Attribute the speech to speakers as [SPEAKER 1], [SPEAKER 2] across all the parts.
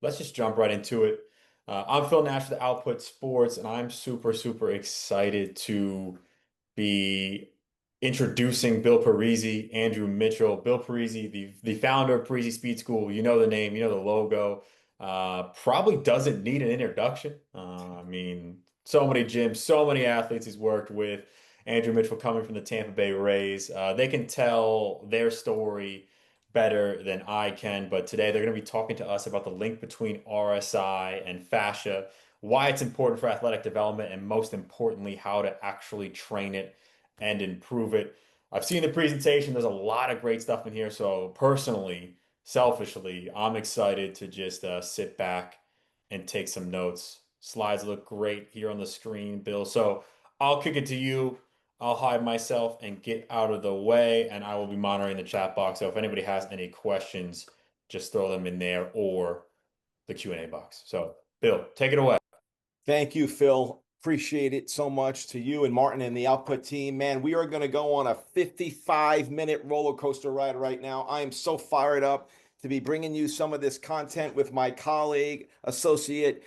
[SPEAKER 1] Let's just jump right into it. I'm Phil Nash with Output Sports, and I'm super excited to be introducing Bill Parisi, Andrew Mitchell. Bill Parisi, the founder of Parisi Speed School. You know the name, you know the logo. Probably doesn't need an introduction. I mean, so many gyms, so many athletes he's worked with. Andrew Mitchell coming from the Tampa Bay Rays. They can tell their story better than I can, but today they're going to be talking to us about the link between RSI and fascia, why it's important for athletic development, and most importantly, how to actually train it and improve it. I've seen the presentation. There's a lot of great stuff in here. So personally, selfishly, I'm excited to just sit back and take some notes. Slides look great here on the screen, Bill. So I'll kick it to you. I'll hide myself and get out of the way, and I will be monitoring the chat box. So if anybody has any questions, just throw them in there or the Q&A box. So Bill, take it away.
[SPEAKER 2] Thank you, Phil. Appreciate it so much to you and Martin and the Output team. Man, we are going to go on a 55-minute roller coaster ride right now. I am so fired up to be bringing you some of this content with my colleague, associate,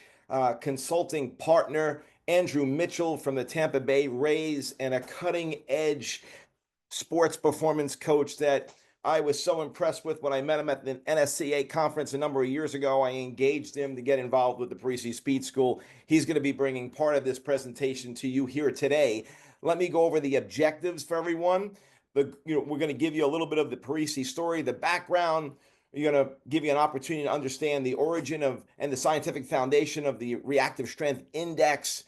[SPEAKER 2] consulting partner, Andrew Mitchell from the Tampa Bay Rays, and a cutting-edge sports performance coach that I was so impressed with when I met him at the NSCA conference a number of years ago. I engaged him to get involved with the Parisi Speed School. He's going to be bringing part of this presentation to you here today. Let me go over the objectives for everyone. We're going to give you a little bit of the Parisi story, the background. We're going to give you an opportunity to understand the origin of and the scientific foundation of the Reactive Strength Index,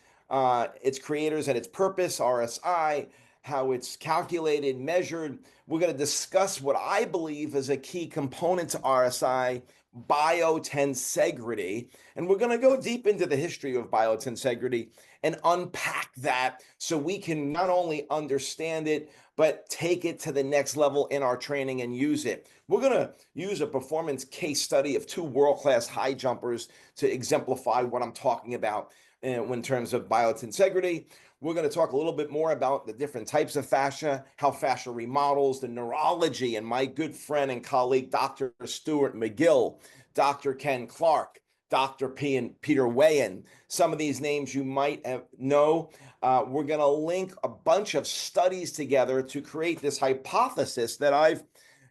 [SPEAKER 2] its creators and its purpose, RSI, how it's calculated, measured. We're going to discuss what I believe is a key component to RSI, biotensegrity. And we're going to go deep into the history of biotensegrity and unpack that so we can not only understand it, but take it to the next level in our training and use it. We're going to use a performance case study of two world-class high jumpers to exemplify what I'm talking about in terms of biotensegrity. We're going to talk a little bit more about the different types of fascia, how fascia remodels, the neurology, and my good friend and colleague, Dr. Stuart McGill, Dr. Ken Clark, Dr. Peter Wayan. Some of these names you might know. We're going to link a bunch of studies together to create this hypothesis that I've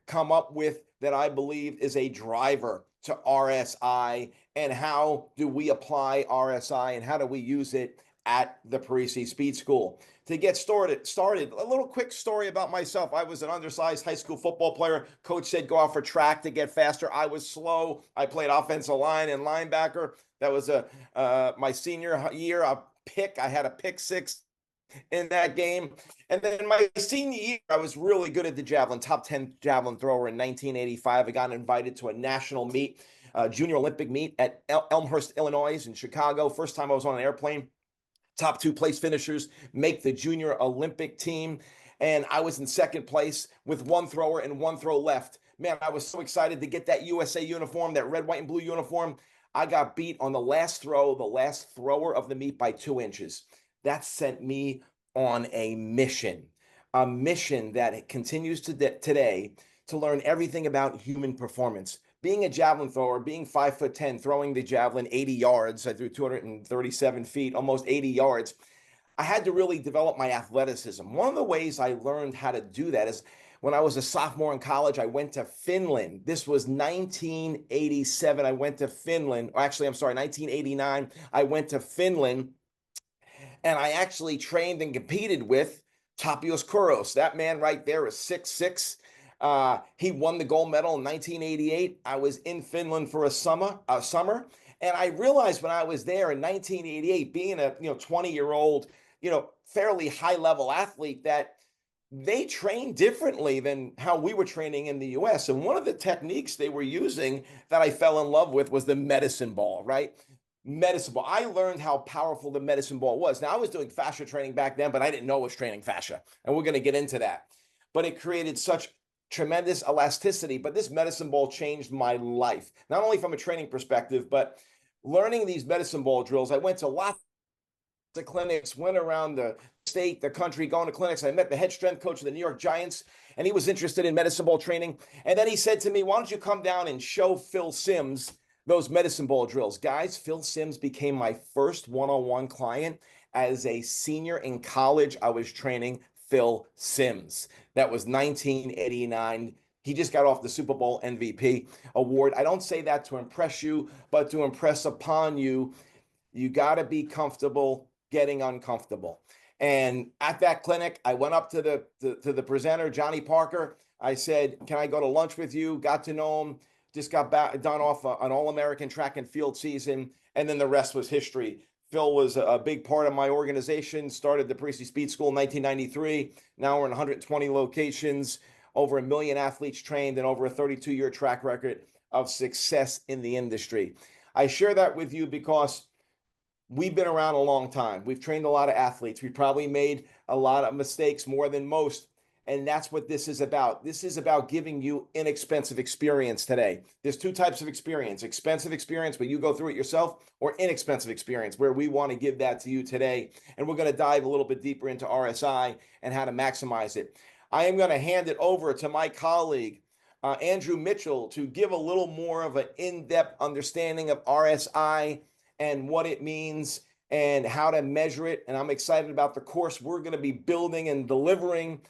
[SPEAKER 2] come up with that I believe is a driver to RSI, and how do we apply RSI and how do we use it at the Parisi Speed School. To get started, a little quick story about myself. I was an undersized high school football player. Coach said go out for track to get faster. I was slow. I played offensive line and linebacker. That was my senior year. I had a pick six in that game. And then my senior year, I was really good at the javelin, top 10 javelin thrower in 1985. I got invited to a national meet, junior Olympic meet at Elmhurst, Illinois in Chicago. First time I was on an airplane. Top two place finishers make the junior Olympic team. And I was in second place with one thrower and one throw left. Man, I was so excited to get that USA uniform, that red, white, and blue uniform. I got beat on the last throw, the last thrower of the meet by 2 inches. That sent me on a mission that continues today to learn everything about human performance. Being a javelin thrower, being 5'10", throwing the javelin 80 yards, I threw 237 feet, almost 80 yards. I had to really develop my athleticism. One of the ways I learned how to do that is when I was a sophomore in college, I went to Finland. This was 1987. I went to Finland. Actually, I'm sorry, 1989. I went to Finland, and I actually trained and competed with Tapios Kouros. That man right there is 6'6". He won the gold medal in 1988. I was in Finland for a summer, and I realized when I was there in 1988, being a 20-year-old, fairly high-level athlete, that they train differently than how we were training in the U.S. And one of the techniques they were using that I fell in love with was the medicine ball, right? Medicine ball. I learned how powerful the medicine ball was. Now, I was doing fascia training back then, but I didn't know it was training fascia, and we're going to get into that. But it created such tremendous elasticity. But this medicine ball changed my life, not only from a training perspective, but learning these medicine ball drills. I went to lots of clinics, went around the state, the country, going to clinics. I met the head strength coach of the New York Giants, and he was interested in medicine ball training. And then he said to me, why don't you come down and show Phil Simms those medicine ball drills. Guys, Phil Simms became my first one-on-one client as a senior in college. I was training Phil Simms. That was 1989. He just got off the Super Bowl MVP award. I don't say that to impress you, but to impress upon you, you got to be comfortable getting uncomfortable. And at that clinic, I went up to the presenter, Johnny Parker. I said, "Can I go to lunch with you?" Got to know him. Just got back done off an All-American track and field season, and then the rest was history. Phil was a big part of my organization. Started the Parisi Speed School in 1993. Now we're in 120 locations, over 1 million athletes trained, and over a 32-year track record of success in the industry. I share that with you because we've been around a long time. We've trained a lot of athletes. We probably made a lot of mistakes, more than most. And that's what this is about. This is about giving you inexpensive experience today. There's two types of experience: expensive experience where you go through it yourself, or inexpensive experience where we want to give that to you today. And we're going to dive a little bit deeper into RSI and how to maximize it. I am going to hand it over to my colleague, Andrew Mitchell, to give a little more of an in-depth understanding of RSI and what it means and how to measure it. And I'm excited about the course we're going to be building and delivering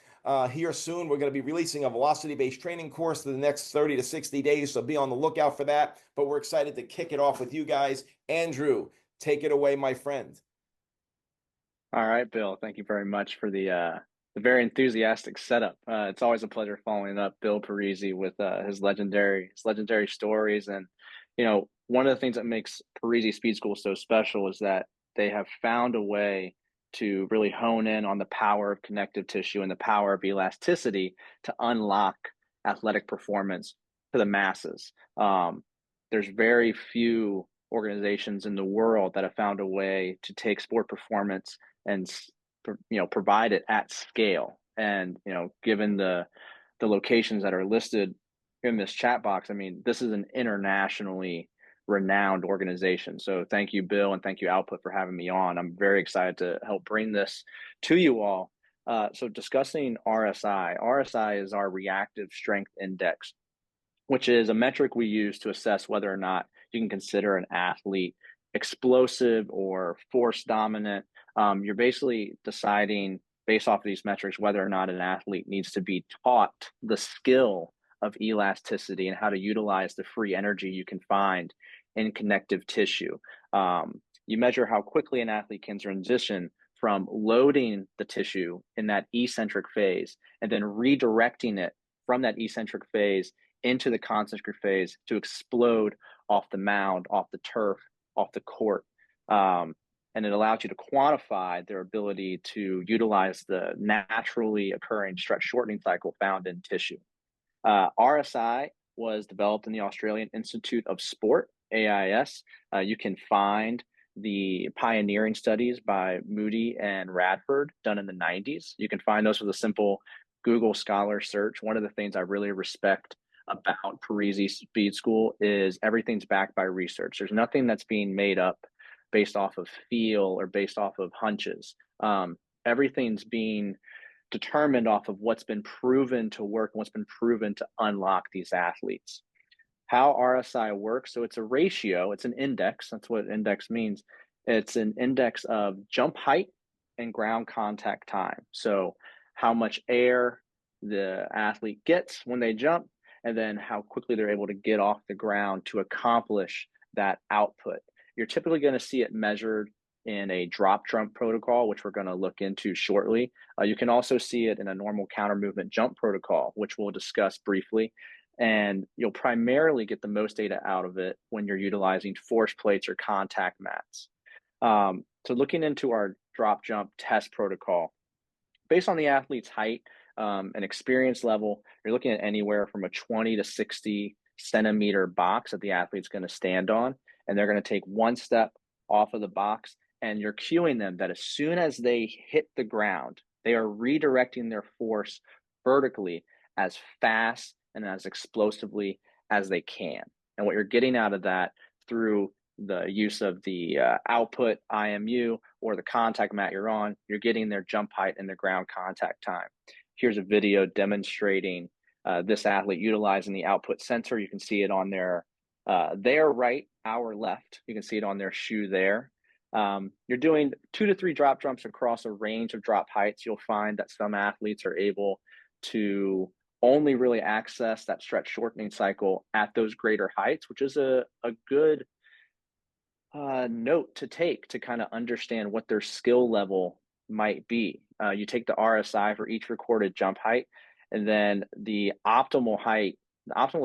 [SPEAKER 2] here soon. We're going to be releasing a velocity-based training course in the next 30 to 60 days, so be on the lookout for that. But we're excited to kick it off with you guys. Andrew, take it away, my friend.
[SPEAKER 3] All right, Bill. Thank you very much for the very enthusiastic setup. It's always a pleasure following up Bill Parisi with his legendary stories. And one of the things that makes Parisi Speed School so special is that they have found a way to really hone in on the power of connective tissue and the power of elasticity to unlock athletic performance to the masses. There's very few organizations in the world that have found a way to take sport performance and provide it at scale. And given the locations that are listed in this chat box, I mean, this is an internationally renowned organization. So thank you, Bill, and thank you, Output, for having me on. I'm very excited to help bring this to you all. So discussing RSI. RSI is our Reactive Strength Index, which is a metric we use to assess whether or not you can consider an athlete explosive or force dominant. You're basically deciding based off of these metrics whether or not an athlete needs to be taught the skill of elasticity and how to utilize the free energy you can find in connective tissue. You measure how quickly an athlete can transition from loading the tissue in that eccentric phase and then redirecting it from that eccentric phase into the concentric phase to explode off the mound, off the turf, off the court. And it allows you to quantify their ability to utilize the naturally occurring stretch shortening cycle found in tissue. RSI was developed in the Australian Institute of Sport, AIS. You can find the pioneering studies by Moody and Radford done in the 90s. You can find those with a simple Google Scholar search. One of the things I really respect about Parisi Speed School is everything's backed by research. There's nothing that's being made up based off of feel or based off of hunches. Everything's being determined off of what's been proven to work and what's been proven to unlock these athletes. How RSI works, so it's a ratio, it's an index, that's what index means. It's an index of jump height and ground contact time. So how much air the athlete gets when they jump, and then how quickly they're able to get off the ground to accomplish that output. You're typically going to see it measured in a drop jump protocol, which we're going to look into shortly. You can also see it in a normal counter movement jump protocol, which we'll discuss briefly. And you'll primarily get the most data out of it when you're utilizing force plates or contact mats. So looking into our drop jump test protocol, based on the athlete's height and experience level, you're looking at anywhere from a 20 to 60 centimeter box that the athlete's going to stand on. And they're going to take one step off of the box, and you're cueing them that as soon as they hit the ground, they are redirecting their force vertically as fast and as explosively as they can. And what you're getting out of that through the use of the output IMU or the contact mat you're on, you're getting their jump height and their ground contact time. Here's a video demonstrating this athlete utilizing the output sensor. You can see it on their Their right, our left. You can see it on their shoe there. You're doing 2 to 3 drop jumps across a range of drop heights. You'll find that some athletes are able to only really access that stretch shortening cycle at those greater heights, which is a good note to take to kind of understand what their skill level might be. You take the RSI for each recorded jump height, and then the optimal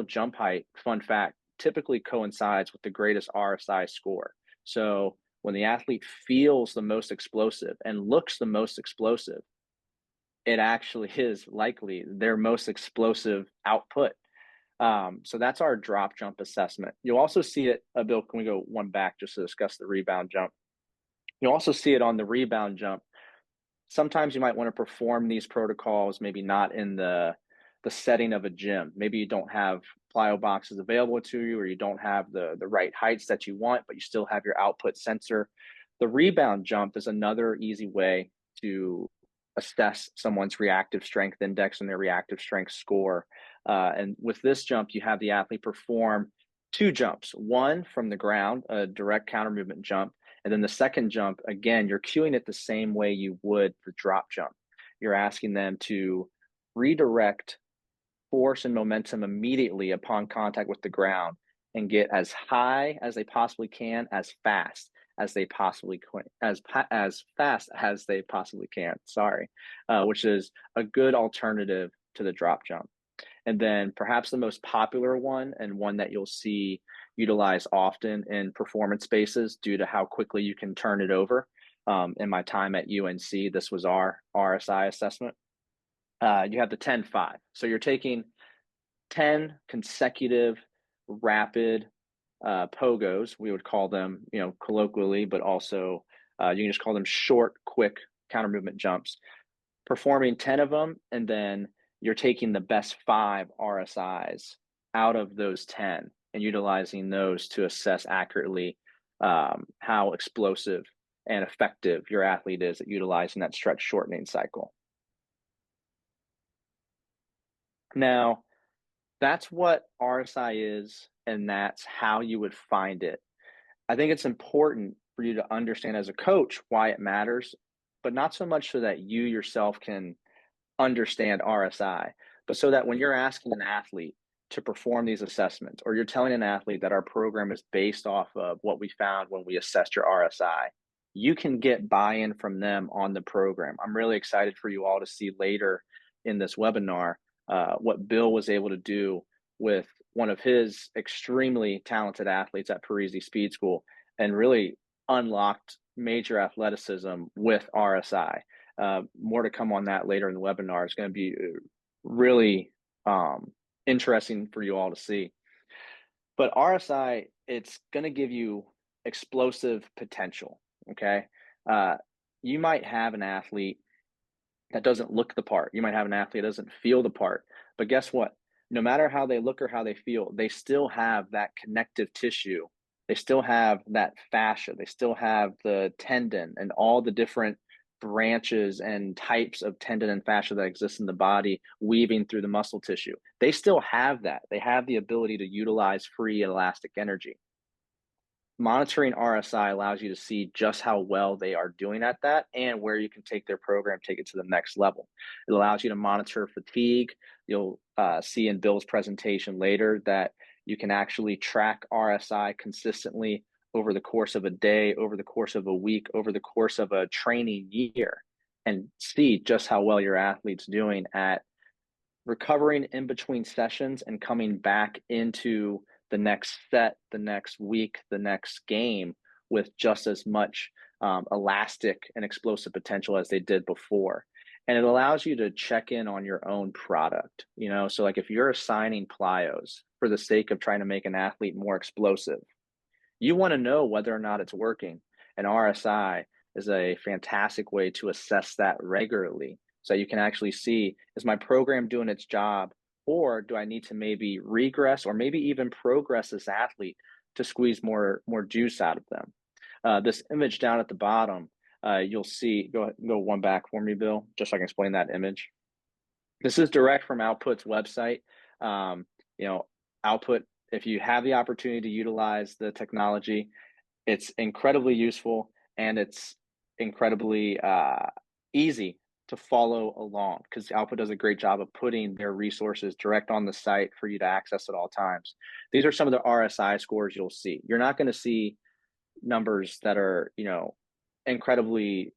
[SPEAKER 3] jump height, fun fact, typically coincides with the greatest RSI score. So when the athlete feels the most explosive and looks the most explosive, it actually is likely their most explosive output. So that's our drop jump assessment. You'll also see it, Bill, can we go one back just to discuss the rebound jump? You'll also see it on the rebound jump. Sometimes you might want to perform these protocols, maybe not in the setting of a gym. Maybe you don't have plyo boxes available to you, or you don't have the right heights that you want, but you still have your output sensor. The rebound jump is another easy way to assess someone's reactive strength index and their reactive strength score. And with this jump, you have the athlete perform 2 jumps, one from the ground, a direct counter movement jump, and then the second jump, again, you're cueing it the same way you would the drop jump. You're asking them to redirect force and momentum immediately upon contact with the ground and get as high as they possibly can, as fast as they possibly can, as fast as they possibly can. Sorry, which is a good alternative to the drop jump. And then perhaps the most popular one, and one that you'll see utilized often in performance spaces due to how quickly you can turn it over. In my time at UNC, this was our RSI assessment. You have the 10-5. So you're taking 10 consecutive rapid pogos, we would call them, colloquially, but also you can just call them short, quick counter movement jumps, performing 10 of them, and then you're taking the best 5 RSIs out of those 10 and utilizing those to assess accurately how explosive and effective your athlete is at utilizing that stretch shortening cycle. Now, that's what RSI is, and that's how you would find it. I think it's important for you to understand as a coach why it matters, but not so much so that you yourself can understand RSI, but so that when you're asking an athlete to perform these assessments, or you're telling an athlete that our program is based off of what we found when we assessed your RSI, you can get buy-in from them on the program. I'm really excited for you all to see later in this webinar what Bill was able to do with one of his extremely talented athletes at Parisi Speed School, and really unlocked major athleticism with RSI. More to come on that later in the webinar. It's going to be really interesting for you all to see. But RSI, it's going to give you explosive potential, okay? You might have an athlete that doesn't look the part. You might have an athlete that doesn't feel the part. But guess what? No matter how they look or how they feel, they still have that connective tissue. They still have that fascia. They still have the tendon and all the different branches and types of tendon and fascia that exist in the body weaving through the muscle tissue. They still have that. They have the ability to utilize free elastic energy. Monitoring RSI allows you to see just how well they are doing at that and where you can take their program, take it to the next level. It allows you to monitor fatigue. You'll see in Bill's presentation later that you can actually track RSI consistently over the course of a day, over the course of a week, over the course of a training year, and see just how well your athlete's doing at recovering in between sessions and coming back into the next set, the next week, the next game with just as much elastic and explosive potential as they did before. And it allows you to check in on your own product, so like if you're assigning plyos for the sake of trying to make an athlete more explosive, you want to know whether or not it's working. And RSI is a fantastic way to assess that regularly. So you can actually see, is my program doing its job? Or do I need to maybe regress or maybe even progress this athlete to squeeze more juice out of them? This image down at the bottom, you'll see, go one back for me, Bill, just so I can explain that image. This is direct from Output's website. Output If you have the opportunity to utilize the technology, it's incredibly useful, and it's incredibly easy to follow along, because Output does a great job of putting their resources direct on the site for you to access at all times. These are some of the RSI scores you'll see. You're not going to see numbers that are, incredibly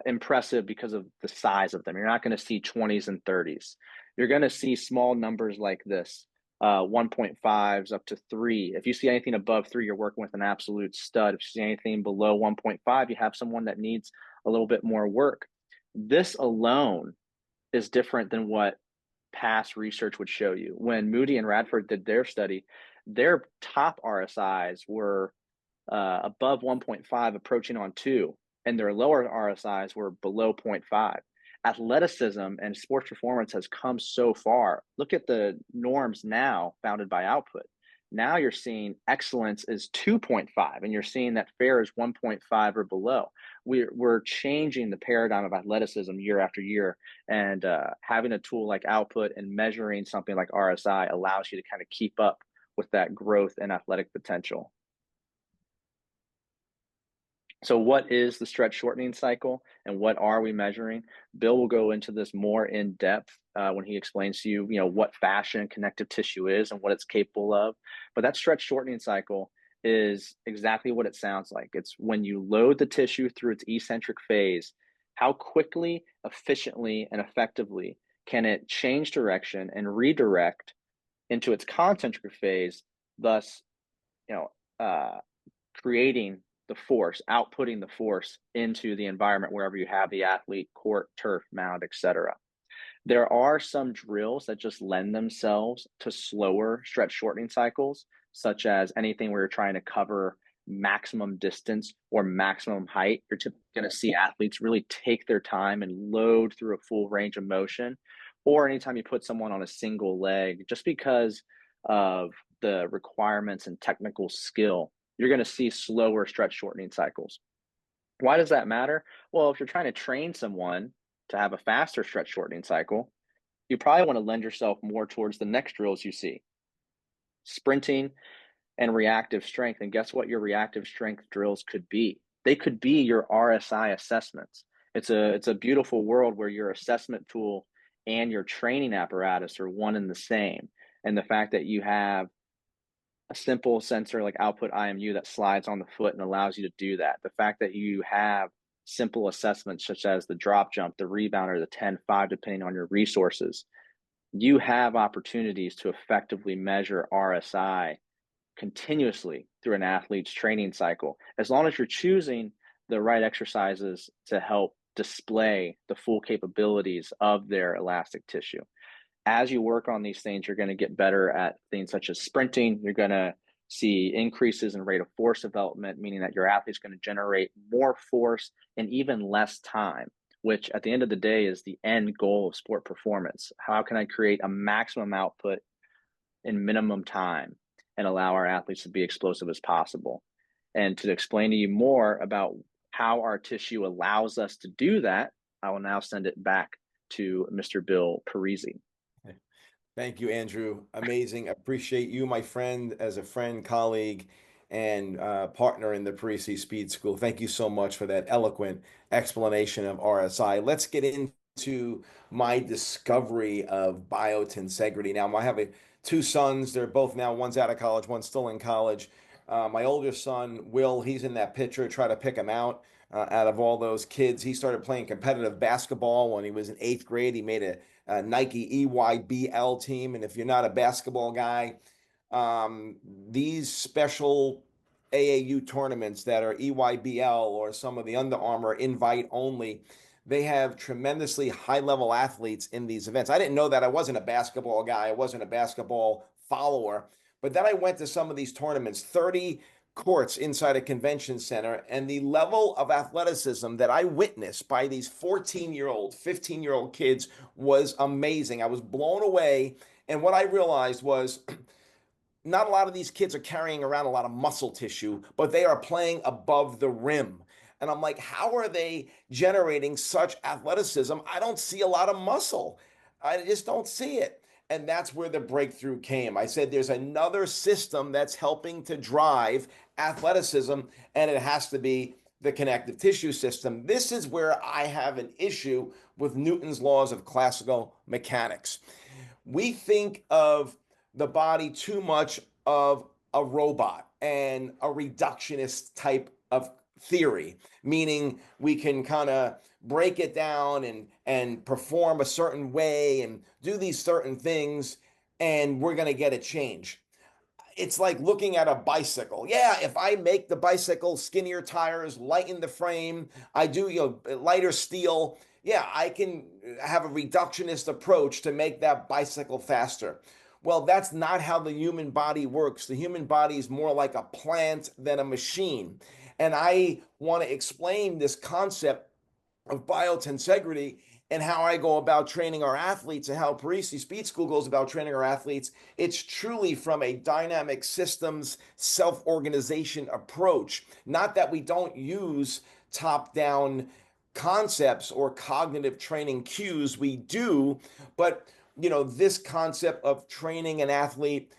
[SPEAKER 3] impressive because of the size of them. You're not going to see 20s and 30s. You're going to see small numbers like this, 1.5s up to 3. If you see anything above 3, you're working with an absolute stud. If you see anything below 1.5, you have someone that needs a little bit more work. This alone is different than what past research would show you. When Moody and Radford did their study, their top RSIs were above 1.5, approaching on 2, and their lower RSIs were below 0.5. Athleticism and sports performance has come so far. Look at the norms now founded by Output. Now you're seeing excellence is 2.5, and you're seeing that fair is 1.5 or below. We're changing the paradigm of athleticism year after year, and having a tool like Output and measuring something like RSI allows you to kind of keep up with that growth and athletic potential. So what is the stretch shortening cycle, and what are we measuring? Bill will go into this more in depth when he explains to you, what fascia and connective tissue is and what it's capable of. But that stretch shortening cycle is exactly what it sounds like. It's when you load the tissue through its eccentric phase, how quickly, efficiently, and effectively can it change direction and redirect into its concentric phase, thus, creating the force, outputting the force into the environment wherever you have the athlete, court, turf, mound, etc. There are some drills that just lend themselves to slower stretch shortening cycles, such as anything where you're trying to cover maximum distance or maximum height. You're typically going to see athletes really take their time and load through a full range of motion, or anytime you put someone on a single leg, just because of the requirements and technical skill, you're going to see slower stretch shortening cycles. Why does that matter? Well, if you're trying to train someone to have a faster stretch shortening cycle, you probably want to lend yourself more towards the next drills you see: sprinting and reactive strength. And guess what your reactive strength drills could be? They could be your RSI assessments. It's a beautiful world where your assessment tool and your training apparatus are one and the same. And the fact that you have a simple sensor like Output IMU that slides on the foot and allows you to do that. The fact that you have simple assessments such as the drop jump, the rebound, or the 10-5, depending on your resources, you have opportunities to effectively measure RSI continuously through an athlete's training cycle, as long as you're choosing the right exercises to help display the full capabilities of their elastic tissue. As you work on these things, you're going to get better at things such as sprinting. You're going to see increases in rate of force development, meaning that your athlete's going to generate more force in even less time, which at the end of the day is the end goal of sport performance. How can I create a maximum output in minimum time and allow our athletes to be explosive as possible? And to explain to you more about how our tissue allows us to do that, I will now send it back to Mr. Bill Parisi.
[SPEAKER 2] Thank you, Andrew. Amazing. Appreciate you, my friend, as a friend, colleague, and partner in the Parisi Speed School. Thank you so much for that eloquent explanation of RSI. Let's get into my discovery of biotensegrity. Now, I have two sons. They're both now, one's out of college, one's still in college. My older son, Will, he's in that picture. Try to pick him out of all those kids. He started playing competitive basketball when he was in 8th grade. He made a Nike EYBL team. And if you're not a basketball guy, these special AAU tournaments that are EYBL or some of the Under Armour invite only, they have tremendously high-level athletes in these events. I didn't know that. I wasn't a basketball guy. I wasn't a basketball follower. But then I went to some of these tournaments, 30 courts inside a convention center, and the level of athleticism that I witnessed by these 14-year-old, 15-year-old kids was amazing. I was blown away. And what I realized was not a lot of these kids are carrying around a lot of muscle tissue, but they are playing above the rim. And I'm like, how are they generating such athleticism? I don't see a lot of muscle. I just don't see it. And that's where the breakthrough came. I said there's another system that's helping to drive athleticism, and it has to be the connective tissue system. This is where I have an issue with Newton's laws of classical mechanics. We think of the body too much of a robot and a reductionist type of theory, meaning we can kind of break it down and perform a certain way and do these certain things, and we're going to get a change. It's like looking at a bicycle. Yeah, if I make the bicycle skinnier tires, lighten the frame, I do, lighter steel, yeah, I can have a reductionist approach to make that bicycle faster. Well, that's not how the human body works. The human body is more like a plant than a machine. And I want to explain this concept of biotensegrity and how I go about training our athletes and how Parisi Speed School goes about training our athletes. It's truly from a dynamic systems self-organization approach. Not that we don't use top-down concepts or cognitive training cues, we do, but this concept of training an athlete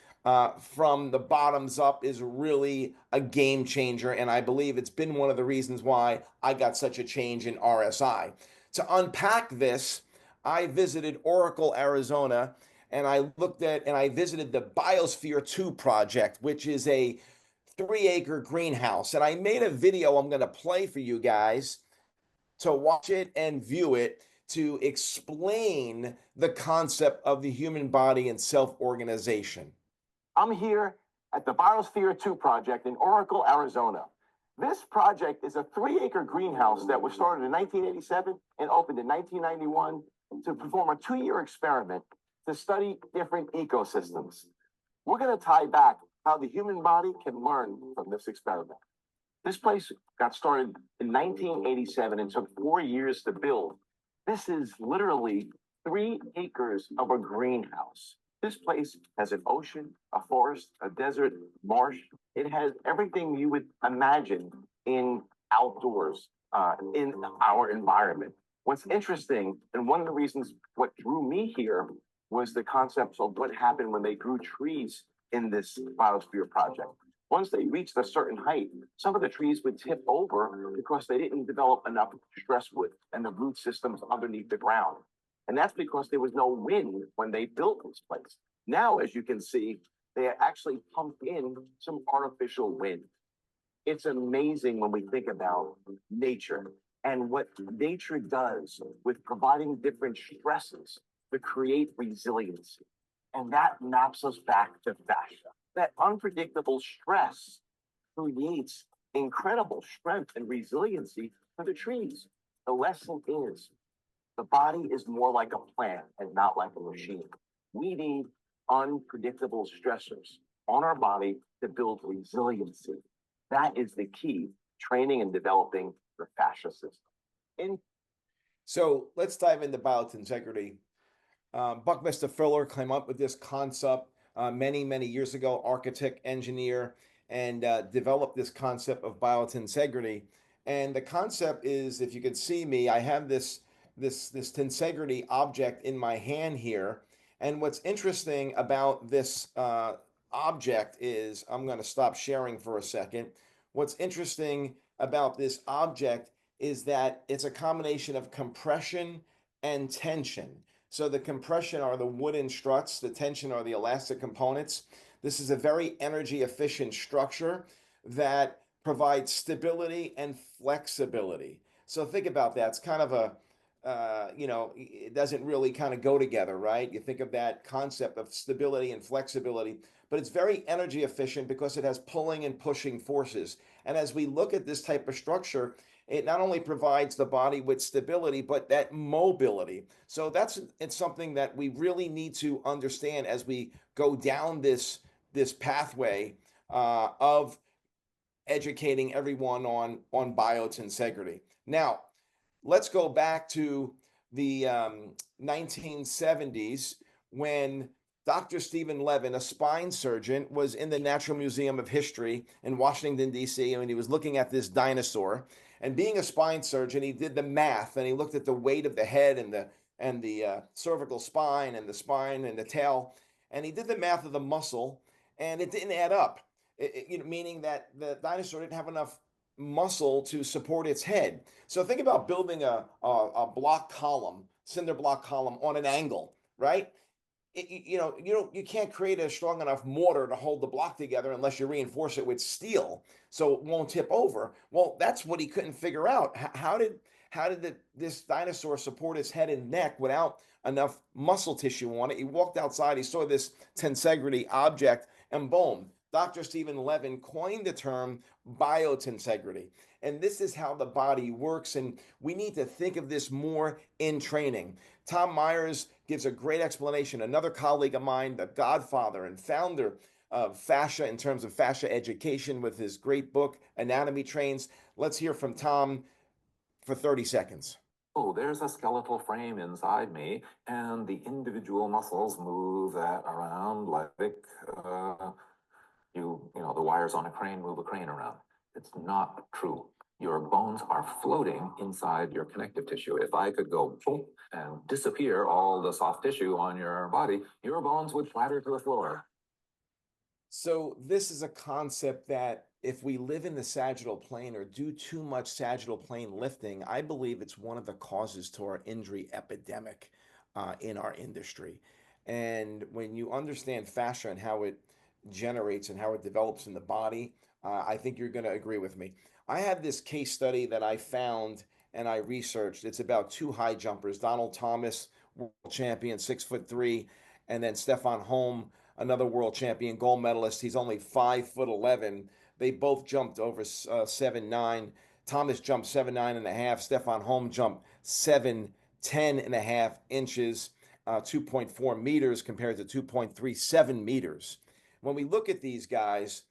[SPEAKER 2] from the bottoms up is really a game changer. And I believe it's been one of the reasons why I got such a change in RSI. To unpack this, I visited Oracle, Arizona, and I visited the Biosphere 2 project, which is a 3-acre greenhouse. And I made a video I'm going to play for you guys to watch it and view it to explain the concept of the human body and self-organization. I'm here at the Biosphere 2 project in Oracle, Arizona. This project is a 3-acre greenhouse that was started in 1987 and opened in 1991 to perform a 2-year experiment to study different ecosystems. We're going to tie back how the human body can learn from this experiment. This place got started in 1987 and took 4 years to build. This is literally 3 acres of a greenhouse. This place has an ocean, a forest, a desert, marsh. It has everything you would imagine in outdoors, in our environment. What's interesting, and one of the reasons what drew me here was the concept of what happened when they grew trees in this biosphere project. Once they reached a certain height, some of the trees would tip over because they didn't develop enough stress wood and the root systems underneath the ground. And that's because there was no wind when they built this place. Now, as you can see, they actually pumped in some artificial wind. It's amazing when we think about nature and what nature does with providing different stresses to create resiliency. And that maps us back to fascia. That unpredictable stress creates incredible strength and resiliency for the trees. The lesson is the body is more like a plant and not like a machine. We need unpredictable stressors on our body to build resiliency. That is the key, training and developing the fascia system. So let's dive into biotensegrity. Buckminster Fuller came up with this concept many, many years ago, architect, engineer, and developed this concept of biotensegrity. And the concept is, if you could see me, I have this tensegrity object in my hand here. And what's interesting about this object is, I'm going to stop sharing for a second. What's interesting about this object is that it's a combination of compression and tension. So the compression are the wooden struts, the tension are the elastic components. This is a very energy efficient structure that provides stability and flexibility. So think about that. It's kind of a, it doesn't really kind of go together, right? You think of that concept of stability and flexibility, but it's very energy efficient because it has pulling and pushing forces. And as we look at this type of structure, it not only provides the body with stability, but that mobility. So it's something that we really need to understand as we go down this pathway of educating everyone on biotensegrity. Now, let's go back to the 1970s when Dr. Stephen Levin, a spine surgeon, was in the Natural Museum of History in Washington, D.C., and he was looking at this dinosaur. And being a spine surgeon, he did the math and he looked at the weight of the head and and the cervical spine and the spine and the tail. And he did the math of the muscle, and it didn't add up. Meaning that the dinosaur didn't have enough muscle to support its head. So think about building a block column, cinder block column on an angle, right? You can't create a strong enough mortar to hold the block together unless you reinforce it with steel, so it won't tip over. Well, that's what he couldn't figure out. How did this dinosaur support its head and neck without enough muscle tissue on it? He walked outside, he saw this tensegrity object, and boom, Dr. Stephen Levin coined the term biotensegrity. And this is how the body works, and we need to think of this more in training. Tom Myers gives a great explanation. Another colleague of mine, the godfather and founder of fascia in terms of fascia education, with his great book, Anatomy Trains. Let's hear from Tom for 30 seconds.
[SPEAKER 4] Oh, there's a skeletal frame inside me, and the individual muscles move that around like the wires on a crane move a crane around. It's not true. Your bones are floating inside your connective tissue. If I could go boom and disappear all the soft tissue on your body, your bones would clatter to the floor.
[SPEAKER 2] So this is a concept that if we live in the sagittal plane or do too much sagittal plane lifting, I believe it's one of the causes to our injury epidemic in our industry. And when you understand fascia and how it generates and how it develops in the body, I think you're going to agree with me. I had this case study that I found and I researched. It's about two high jumpers, Donald Thomas, world champion, 6'3", and then Stefan Holm, another world champion, gold medalist. He's only 5'11". They both jumped over 7'9". Thomas jumped 7'9.5". Stefan Holm jumped 7'10.5" 2.4 meters compared to 2.37 meters. When we look at these guys,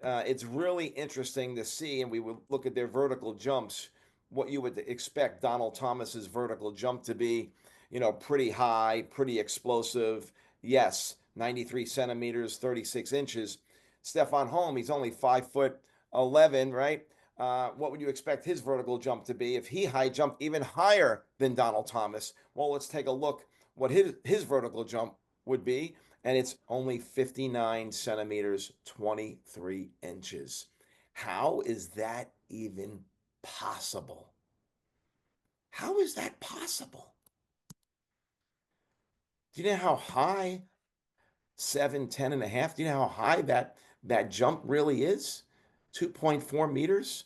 [SPEAKER 2] it's really interesting to see, and we would look at their vertical jumps, what you would expect Donald Thomas's vertical jump to be, pretty high, pretty explosive. Yes, 93 centimeters, 36 inches. Stefan Holm, he's only 5'11", right? What would you expect his vertical jump to be if he high jumped even higher than Donald Thomas? Well, let's take a look what his vertical jump would be, and it's only 59 centimeters, 23 inches. How is that even possible? How is that possible? Do you know how high 7'10.5"? Do you know how high that jump really is? 2.4 meters?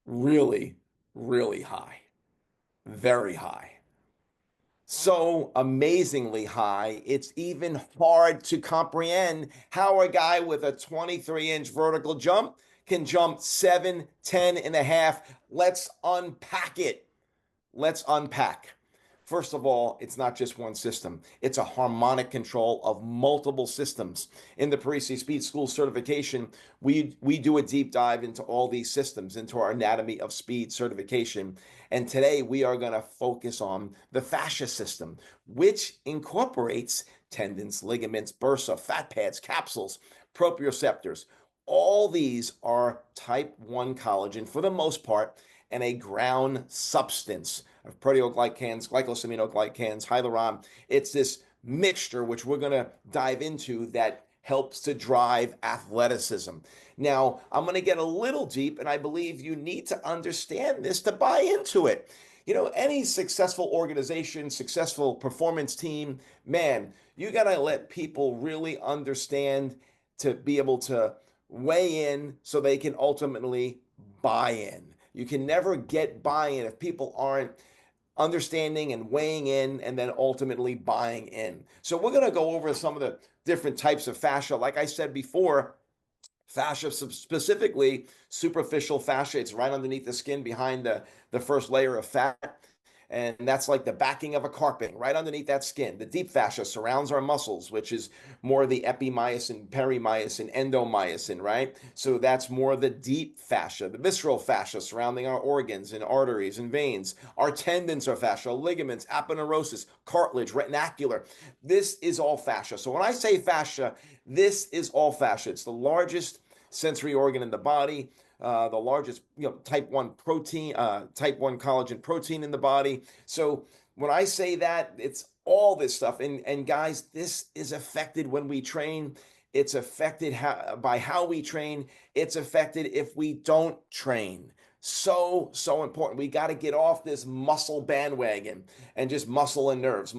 [SPEAKER 2] Really, really high. Very high. So amazingly high, it's even hard to comprehend how a guy with a 23-inch vertical jump can jump 7'10.5". Let's unpack it. Let's unpack. First of all, it's not just one system. It's a harmonic control of multiple systems. In the Parisi Speed School certification, we do a deep dive into all these systems, into our anatomy of speed certification. And today we are going to focus on the fascia system, which incorporates tendons, ligaments, bursa, fat pads, capsules, proprioceptors. All these are type 1 collagen for the most part, and a ground substance of proteoglycans, glycosaminoglycans, hyaluron. It's this mixture, which we're going to dive into, that helps to drive athleticism. Now, I'm going to get a little deep, and I believe you need to understand this to buy into it. Any successful organization, successful performance team, man, you got to let people really understand to be able to weigh in so they can ultimately buy in. You can never get buy-in if people aren't understanding and weighing in and then ultimately buying in. So we're going to go over some of the different types of fascia. Like I said before, fascia, specifically superficial fascia, it's right underneath the skin behind the first layer of fat. And that's like the backing of a carpet, right underneath that skin. The deep fascia surrounds our muscles, which is more the epimyosin, perimyosin, endomyosin, right? So that's more the deep fascia. The visceral fascia surrounding our organs and arteries and veins. Our tendons are fascial, ligaments, aponeurosis, cartilage, retinacular. This is all fascia. So when I say fascia, this is all fascia. It's the largest sensory organ in the body. The largest, type 1 protein, type 1 collagen protein in the body. So When I say that, it's all this stuff. And guys, this is affected when we train. It's affected by how we train. It's affected if we don't train. So important. We got to get off this muscle bandwagon and just muscles and nerves.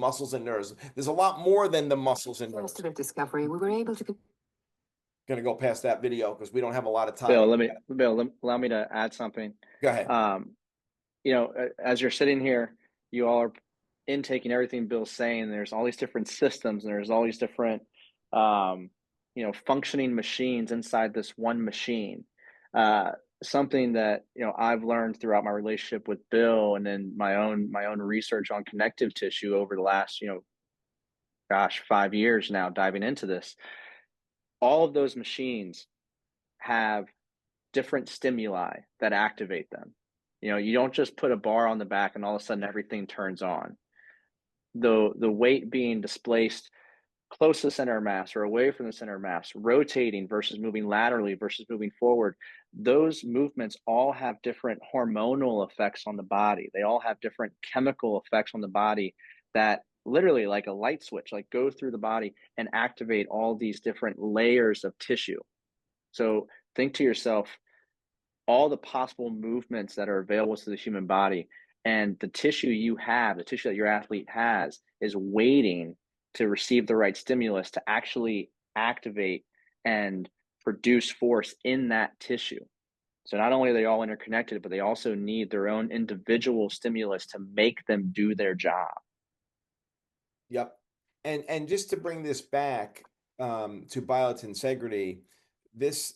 [SPEAKER 2] There's a lot more than the muscles and nerves.
[SPEAKER 5] Of discovery, we were able to.
[SPEAKER 2] Going to go past that video because we don't have a lot of time.
[SPEAKER 3] Bill, allow me to add something.
[SPEAKER 2] Go ahead.
[SPEAKER 3] As you're sitting here, you all are intaking everything Bill's saying. There's all these different systems, and there's all these different, functioning machines inside this one machine. Something that I've learned throughout my relationship with Bill, and then my own research on connective tissue over the last 5 years now, diving into this. All of those machines have different stimuli that activate them. You don't just put a bar on the back and all of a sudden everything turns on. The weight being displaced close to the center of mass or away from the center of mass, rotating versus moving laterally versus moving forward, those movements all have different hormonal effects on the body. They all have different chemical effects on the body that literally, like a light switch, like go through the body and activate all these different layers of tissue. So think to yourself, all the possible movements that are available to the human body, and the tissue that your athlete has is waiting to receive the right stimulus to actually activate and produce force in that tissue. So not only are they all interconnected, but they also need their own individual stimulus to make them do their job.
[SPEAKER 2] Yep. And just to bring this back to biotensegrity, this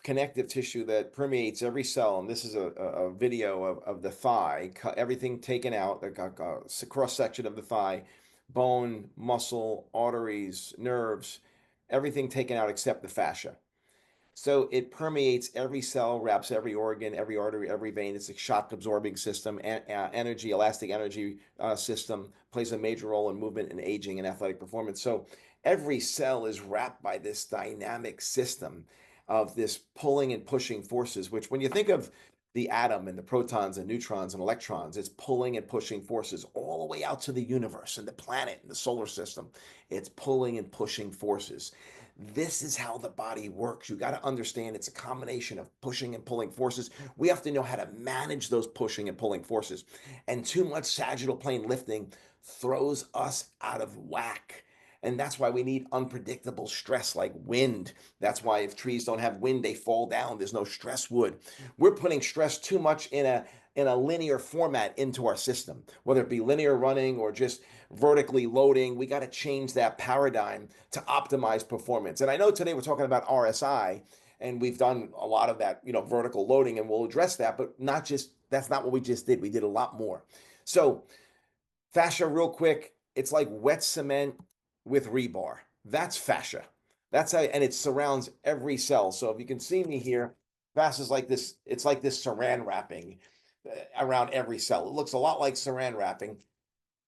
[SPEAKER 2] connective tissue that permeates every cell, and this is a video of the thigh, everything taken out, a cross section of the thigh, bone, muscle, arteries, nerves, everything taken out except the fascia. So it permeates every cell, wraps every organ, every artery, every vein. It's a shock absorbing system, elastic energy system, plays a major role in movement and aging and athletic performance. So every cell is wrapped by this dynamic system of this pulling and pushing forces, which when you think of the atom and the protons and neutrons and electrons, it's pulling and pushing forces all the way out to the universe and the planet and the solar system. It's pulling and pushing forces. This is how the body works. You got to understand it's a combination of pushing and pulling forces. We have to know how to manage those pushing and pulling forces. And too much sagittal plane lifting throws us out of whack. And that's why we need unpredictable stress like wind. That's why if trees don't have wind, they fall down. There's no stress wood. We're putting stress too much in a linear format into our system, whether it be linear running or just vertically loading. We got to change that paradigm to optimize performance. And I know today we're talking about RSI, and we've done a lot of that, vertical loading, and we'll address that, but that's not what we just did. We did a lot more. So fascia, real quick, it's like wet cement with rebar. That's fascia. That's how, and it surrounds every cell. So if you can see me here, fascia is like this. It's like this saran wrapping around every cell. It looks a lot like saran wrapping,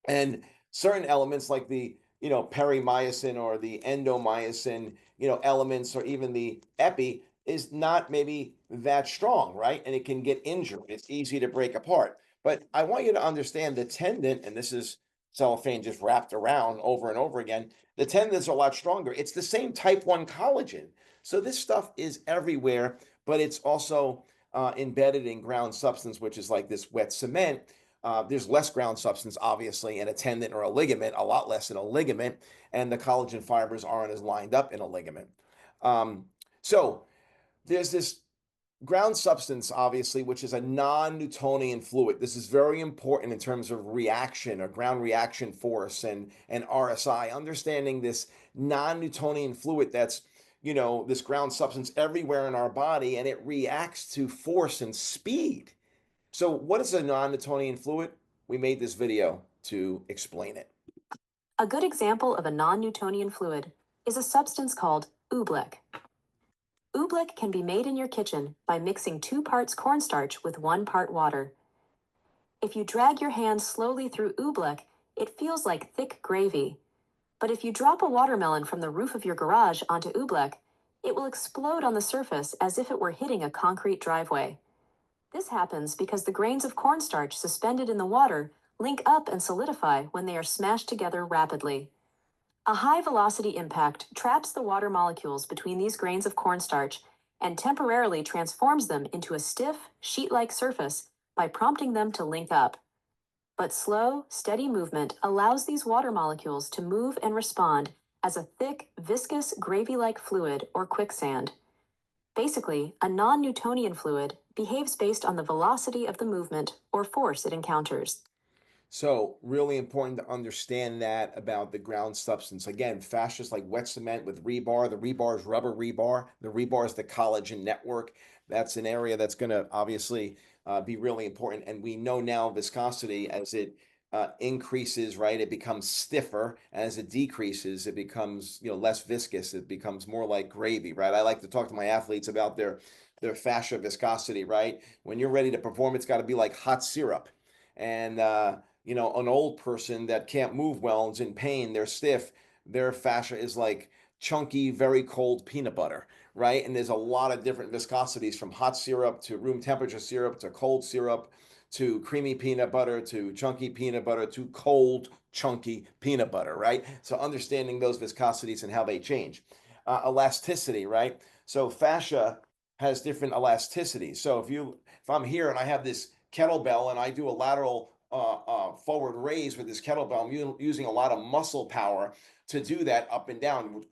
[SPEAKER 2] and certain elements like the perimyosin or the endomyosin elements, or even the epi, is not maybe that strong, right? And it can get injured. It's easy to break apart. But I want you to understand the tendon, and this is cellophane just wrapped around over and over again. The tendons are a lot stronger. It's the same type 1 collagen. So this stuff is everywhere, but it's also embedded in ground substance, which is like this wet cement. There's less ground substance, obviously, in a tendon or a ligament, a lot less in a ligament, and the collagen fibers aren't as lined up in a ligament. So there's this ground substance, obviously, which is a non-Newtonian fluid. This is very important in terms of reaction or ground reaction force and RSI. Understanding this non-Newtonian fluid that's, this ground substance everywhere in our body, and it reacts to force and speed. So what is a non-Newtonian fluid? We made this video to explain it.
[SPEAKER 5] A good example of a non-Newtonian fluid is a substance called oobleck. Oobleck can be made in your kitchen by mixing 2 parts cornstarch with 1 part water. If you drag your hand slowly through oobleck, it feels like thick gravy. But if you drop a watermelon from the roof of your garage onto oobleck, it will explode on the surface as if it were hitting a concrete driveway. This happens because the grains of cornstarch suspended in the water link up and solidify when they are smashed together rapidly. A high-velocity impact traps the water molecules between these grains of cornstarch and temporarily transforms them into a stiff, sheet-like surface by prompting them to link up. But slow, steady movement allows these water molecules to move and respond as a thick, viscous, gravy-like fluid or quicksand. Basically, a non-Newtonian fluid behaves based on the velocity of the movement or force it encounters.
[SPEAKER 2] So really important to understand that about the ground substance. Again, fascia is like wet cement with rebar. The rebar is rubber rebar. The rebar is the collagen network. That's an area that's going to obviously be really important. And we know now viscosity, as it increases, right, it becomes stiffer. As it decreases, it becomes, less viscous. It becomes more like gravy, right? I like to talk to my athletes about their fascia viscosity, right? When you're ready to perform, it's got to be like hot syrup. And an old person that can't move well and's in pain, they're stiff, their fascia is like chunky, very cold peanut butter, right? And there's a lot of different viscosities, from hot syrup to room temperature syrup to cold syrup to creamy peanut butter to chunky peanut butter to cold, chunky peanut butter, right? So understanding those viscosities and how they change. Elasticity, right? So fascia has different elasticities. So if I'm here and I have this kettlebell and I do a lateral forward raise with this kettlebell, I'm using a lot of muscle power to do that up and down,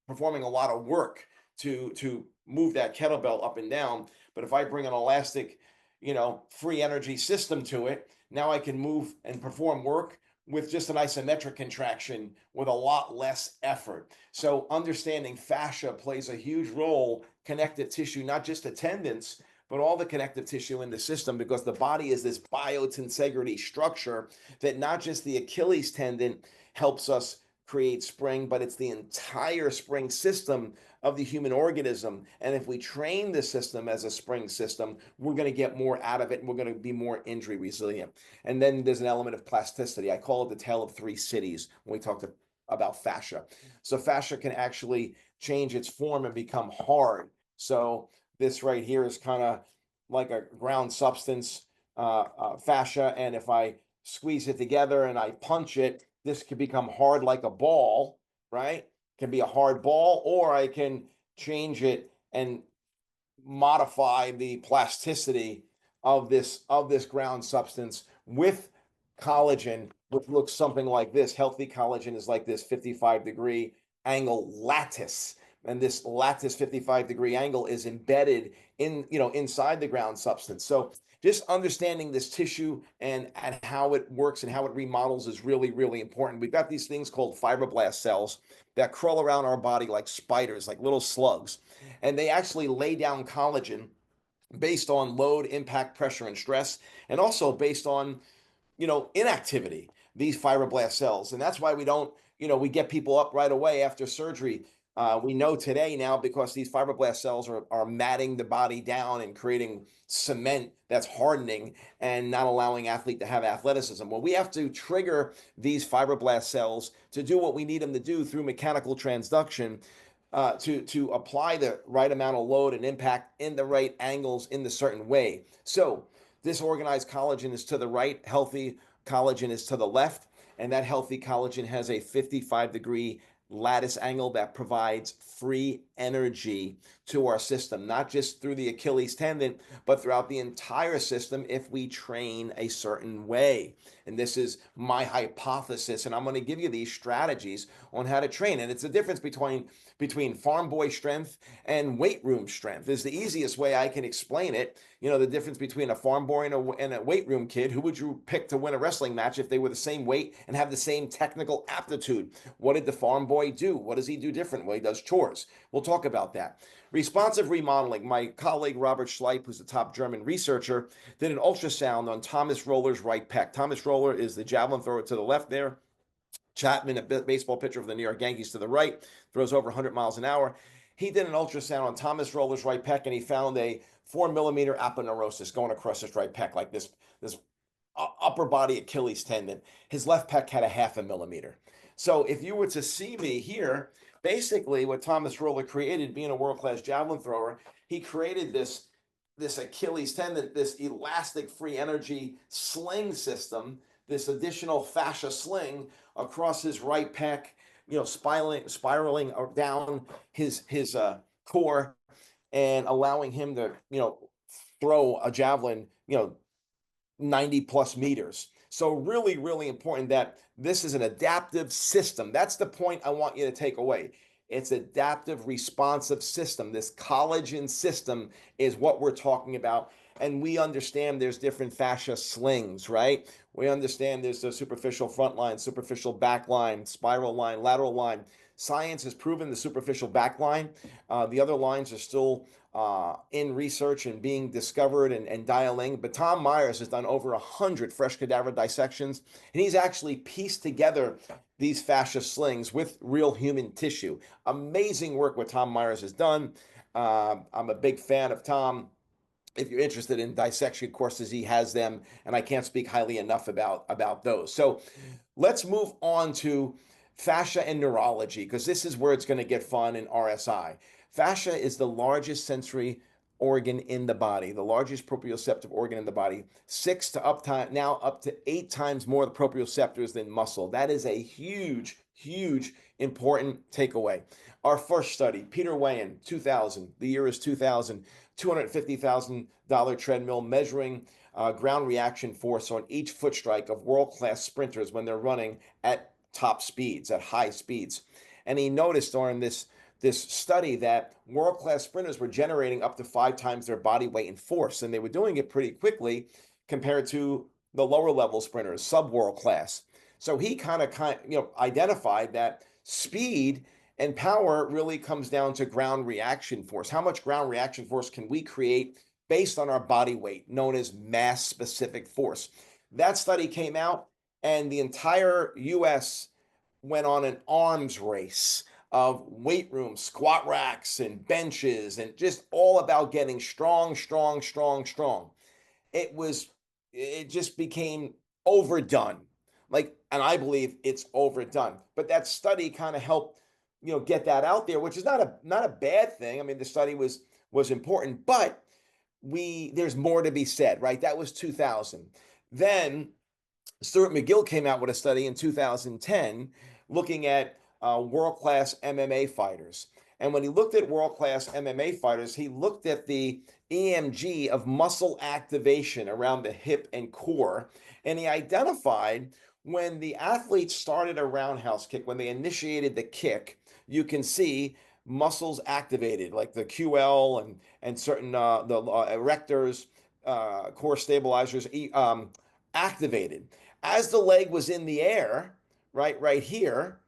[SPEAKER 2] performing a lot of work to move that kettlebell up and down. But if I bring an elastic, free energy system to it, now I can move and perform work with just an isometric contraction with a lot less effort. So understanding fascia plays a huge role, connective tissue, not just the tendons, but all the connective tissue in the system, because the body is this biotensegrity structure that not just the Achilles tendon helps us create spring, but it's the entire spring system of the human organism. And if we train the system as a spring system, we're going to get more out of it, and we're going to be more injury resilient. And then there's an element of plasticity. I call it the tale of three cities when we talk about fascia. So fascia can actually change its form and become hard. So this right here is kind of like a ground substance, fascia. And if I squeeze it together and I punch it, this could become hard like a ball, right? It can be a hard ball, or I can change it and modify the plasticity of this ground substance with collagen, which looks something like this. Healthy collagen is like this 55-degree angle lattice. And this lattice 55-degree angle is embedded inside the ground substance. So just understanding this tissue and how it works and how it remodels is really, really important. We've got these things called fibroblast cells that crawl around our body like spiders, like little slugs. And they actually lay down collagen based on load, impact, pressure, and stress, and also based on inactivity, these fibroblast cells. And that's why we get people up right away after surgery. We know today now, because these fibroblast cells are matting the body down and creating cement that's hardening and not allowing athlete to have athleticism. Well, we have to trigger these fibroblast cells to do what we need them to do through mechanical transduction, to apply the right amount of load and impact in the right angles in the certain way. So this organized collagen is to the right, healthy collagen is to the left, and that healthy collagen has a 55-degree lattice angle that provides free energy to our system, not just through the Achilles tendon, but throughout the entire system if we train a certain way. And this is my hypothesis, and I'm going to give you these strategies on how to train. And it's the difference between farm boy strength and weight room strength is the easiest way I can explain it. The difference between a farm boy and a weight room kid. Who would you pick to win a wrestling match if they were the same weight and have the same technical aptitude? What did the farm boy do? What does he do different? Well, he does chores. We'll talk about that. Responsive remodeling. My colleague Robert Schleip, who's a top German researcher, did an ultrasound on Thomas Roller's right pec. Thomas Roller is the javelin thrower to the left there. Chapman, a baseball pitcher for the New York Yankees, to the right, throws over 100 miles an hour. He did an ultrasound on Thomas Roller's right pec, and he found a 4-millimeter aponeurosis going across his right pec, like this upper body Achilles tendon. His left pec had a 0.5 millimeter. So if you were to see me here, basically what Thomas Roller created, being a world-class javelin thrower, he created this Achilles tendon, this elastic free energy sling system this additional fascia sling across his right pec, spiraling down his core and allowing him to, throw a javelin, 90 plus meters. So really, really important that this is an adaptive system. That's the point I want you to take away. It's adaptive responsive system. This collagen system is what we're talking about. And we understand there's different fascia slings, right? We understand there's the superficial front line, superficial back line, spiral line, lateral line. Science has proven the superficial back line. The other lines are still in research and being discovered and dialing. But Tom Myers has done over 100 fresh cadaver dissections, and he's actually pieced together these fascia slings with real human tissue. Amazing work what Tom Myers has done. I'm a big fan of Tom. If you're interested in dissection courses, he has them, and I can't speak highly enough about those. So let's move on to fascia and neurology, because this is where it's going to get fun in RSI. Fascia is the largest sensory organ in the body, the largest proprioceptive organ in the body, now up to 8 times more the proprioceptors than muscle. That is a huge, huge, important takeaway. Our first study, Peter Wayan, 2000, the year is 2000, $250,000 treadmill measuring ground reaction force on each foot strike of world-class sprinters when they're running at top speeds, at high speeds. And he noticed during this study that world-class sprinters were generating up to 5 times their body weight in force, and they were doing it pretty quickly compared to the lower level sprinters, sub-world class. So he kind of identified that speed and power really comes down to ground reaction force. How much ground reaction force can we create based on our body weight, known as mass specific force? That study came out, and the entire US went on an arms race of weight rooms, squat racks, and benches, and just all about getting strong, strong, strong, strong. It just became overdone. And I believe it's overdone. But that study kind of helped, get that out there, which is not a bad thing. I mean, the study was important, but there's more to be said, right? That was 2000. Then Stuart McGill came out with a study in 2010 looking at world-class MMA fighters. And when he looked at world-class MMA fighters, he looked at the EMG of muscle activation around the hip and core. And he identified when the athletes started a roundhouse kick, when they initiated the kick, you can see muscles activated, like the QL and certain the erectors, core stabilizers activated. As the leg was in the air, right here,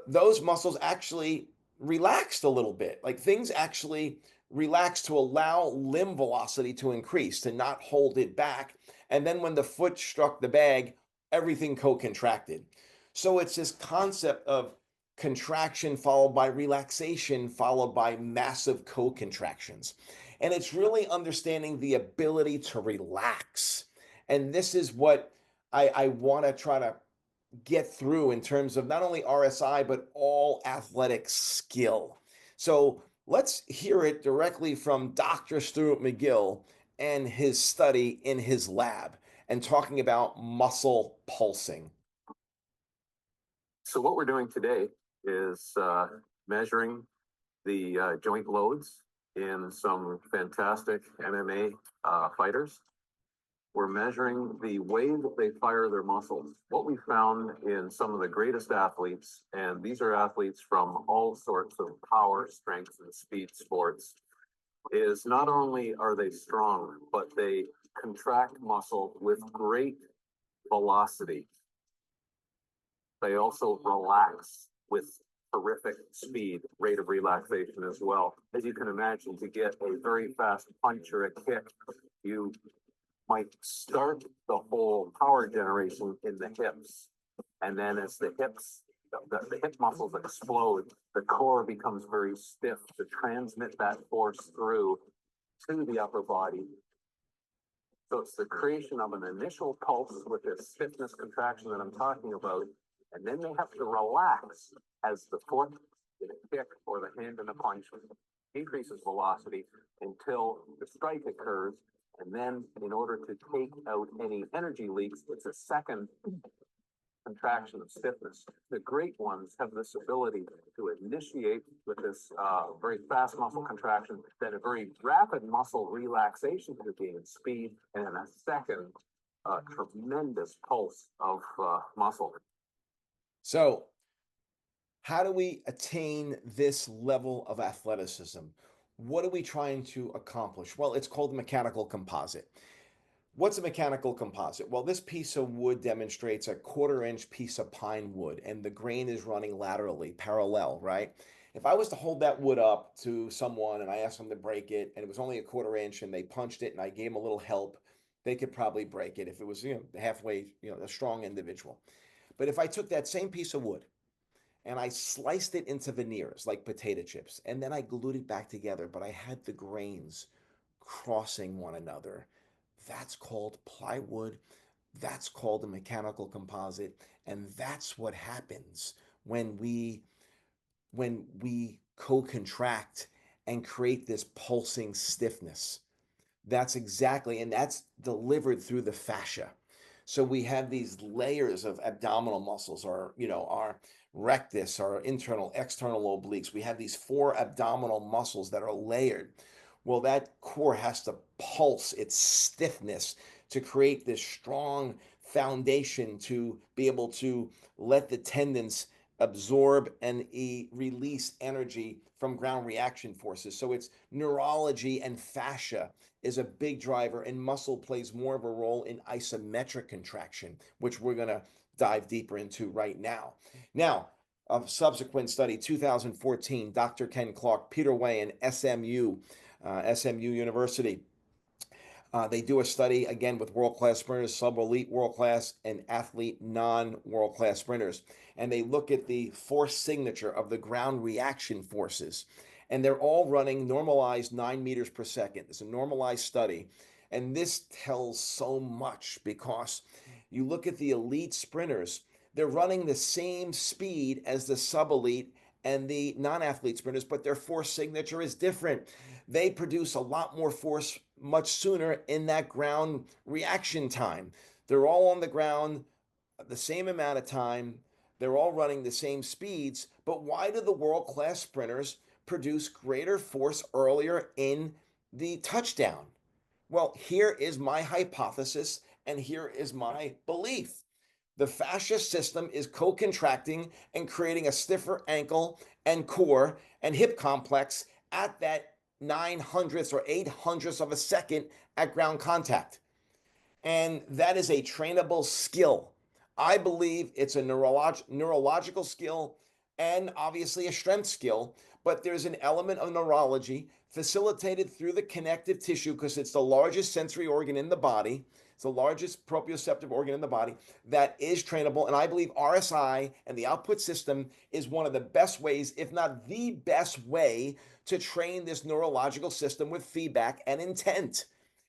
[SPEAKER 2] those muscles actually relaxed a little bit. Like things actually relaxed to allow limb velocity to increase, to not hold it back. And then when the foot struck the bag, everything co-contracted. So it's this concept of contraction followed by relaxation followed by massive co-contractions. And it's really understanding the ability to relax. And this is what I want to try to get through in terms of not only RSI, but all athletic skill. So let's hear it directly from Dr. Stuart McGill and his study in his lab and talking about muscle pulsing.
[SPEAKER 4] So what we're doing today is measuring the joint loads in some fantastic MMA fighters. We're measuring the way that they fire their muscles. What we found in some of the greatest athletes, and these are athletes from all sorts of power, strength, and speed sports, is not only are they strong, but they contract muscle with great velocity. They also relax with terrific speed, rate of relaxation as well. As you can imagine, to get a very fast punch or a kick, you might start the whole power generation in the hips. And then as the hip muscles explode, the core becomes very stiff to transmit that force through to the upper body. So it's the creation of an initial pulse with this stiffness contraction that I'm talking about. And then they have to relax as the foot in a kick or the hand in a punch increases velocity until the strike occurs. And then in order to take out any energy leaks, it's a second contraction of stiffness. The great ones have this ability to initiate with this very fast muscle contraction, then a very rapid muscle relaxation to gain speed, and then a second tremendous pulse of muscle.
[SPEAKER 2] So how do we attain this level of athleticism? What are we trying to accomplish? Well, it's called mechanical composite. What's a mechanical composite? Well, this piece of wood demonstrates a 1/4 inch piece of pine wood, and the grain is running laterally, parallel, right? If I was to hold that wood up to someone and I asked them to break it, and it was only a 1/4 inch, and they punched it, and I gave them a little help, they could probably break it if it was, halfway, a strong individual. But if I took that same piece of wood and I sliced it into veneers like potato chips, and then I glued it back together, but I had the grains crossing one another, that's called plywood. That's called a mechanical composite. And that's what happens when we co-contract and create this pulsing stiffness. That's exactly, and that's delivered through the fascia. So we have these layers of abdominal muscles, our rectus, our internal, external obliques. We have these 4 abdominal muscles that are layered. Well, that core has to pulse its stiffness to create this strong foundation to be able to let the tendons absorb and release energy from ground reaction forces. So it's neurology and fascia is a big driver, and muscle plays more of a role in isometric contraction, which we're going to dive deeper into right now. Now, a subsequent study, 2014, Dr. Ken Clark, Peter Way, and SMU University. They do a study again with world-class sprinters, sub-elite world-class, and athlete non-world-class sprinters. And they look at the force signature of the ground reaction forces. And they're all running normalized 9 meters per second. It's a normalized study. And this tells so much because you look at the elite sprinters, they're running the same speed as the sub-elite and the non-athlete sprinters, but their force signature is different. They produce a lot more force much sooner in that ground reaction time. They're all on the ground the same amount of time. They're all running the same speeds, but why do the world-class sprinters produce greater force earlier in the touchdown? Well, here is my hypothesis, and here is my belief. The fascia system is co-contracting and creating a stiffer ankle and core and hip complex at that 900ths or 800ths of a second at ground contact. And that is a trainable skill. I believe it's a neurological skill and obviously a strength skill, but there's an element of neurology facilitated through the connective tissue because it's the largest sensory organ in the body. It's the largest proprioceptive organ in the body that is trainable. And I believe RSI and the output system is one of the best ways, if not the best way, to train this neurological system with feedback and intent.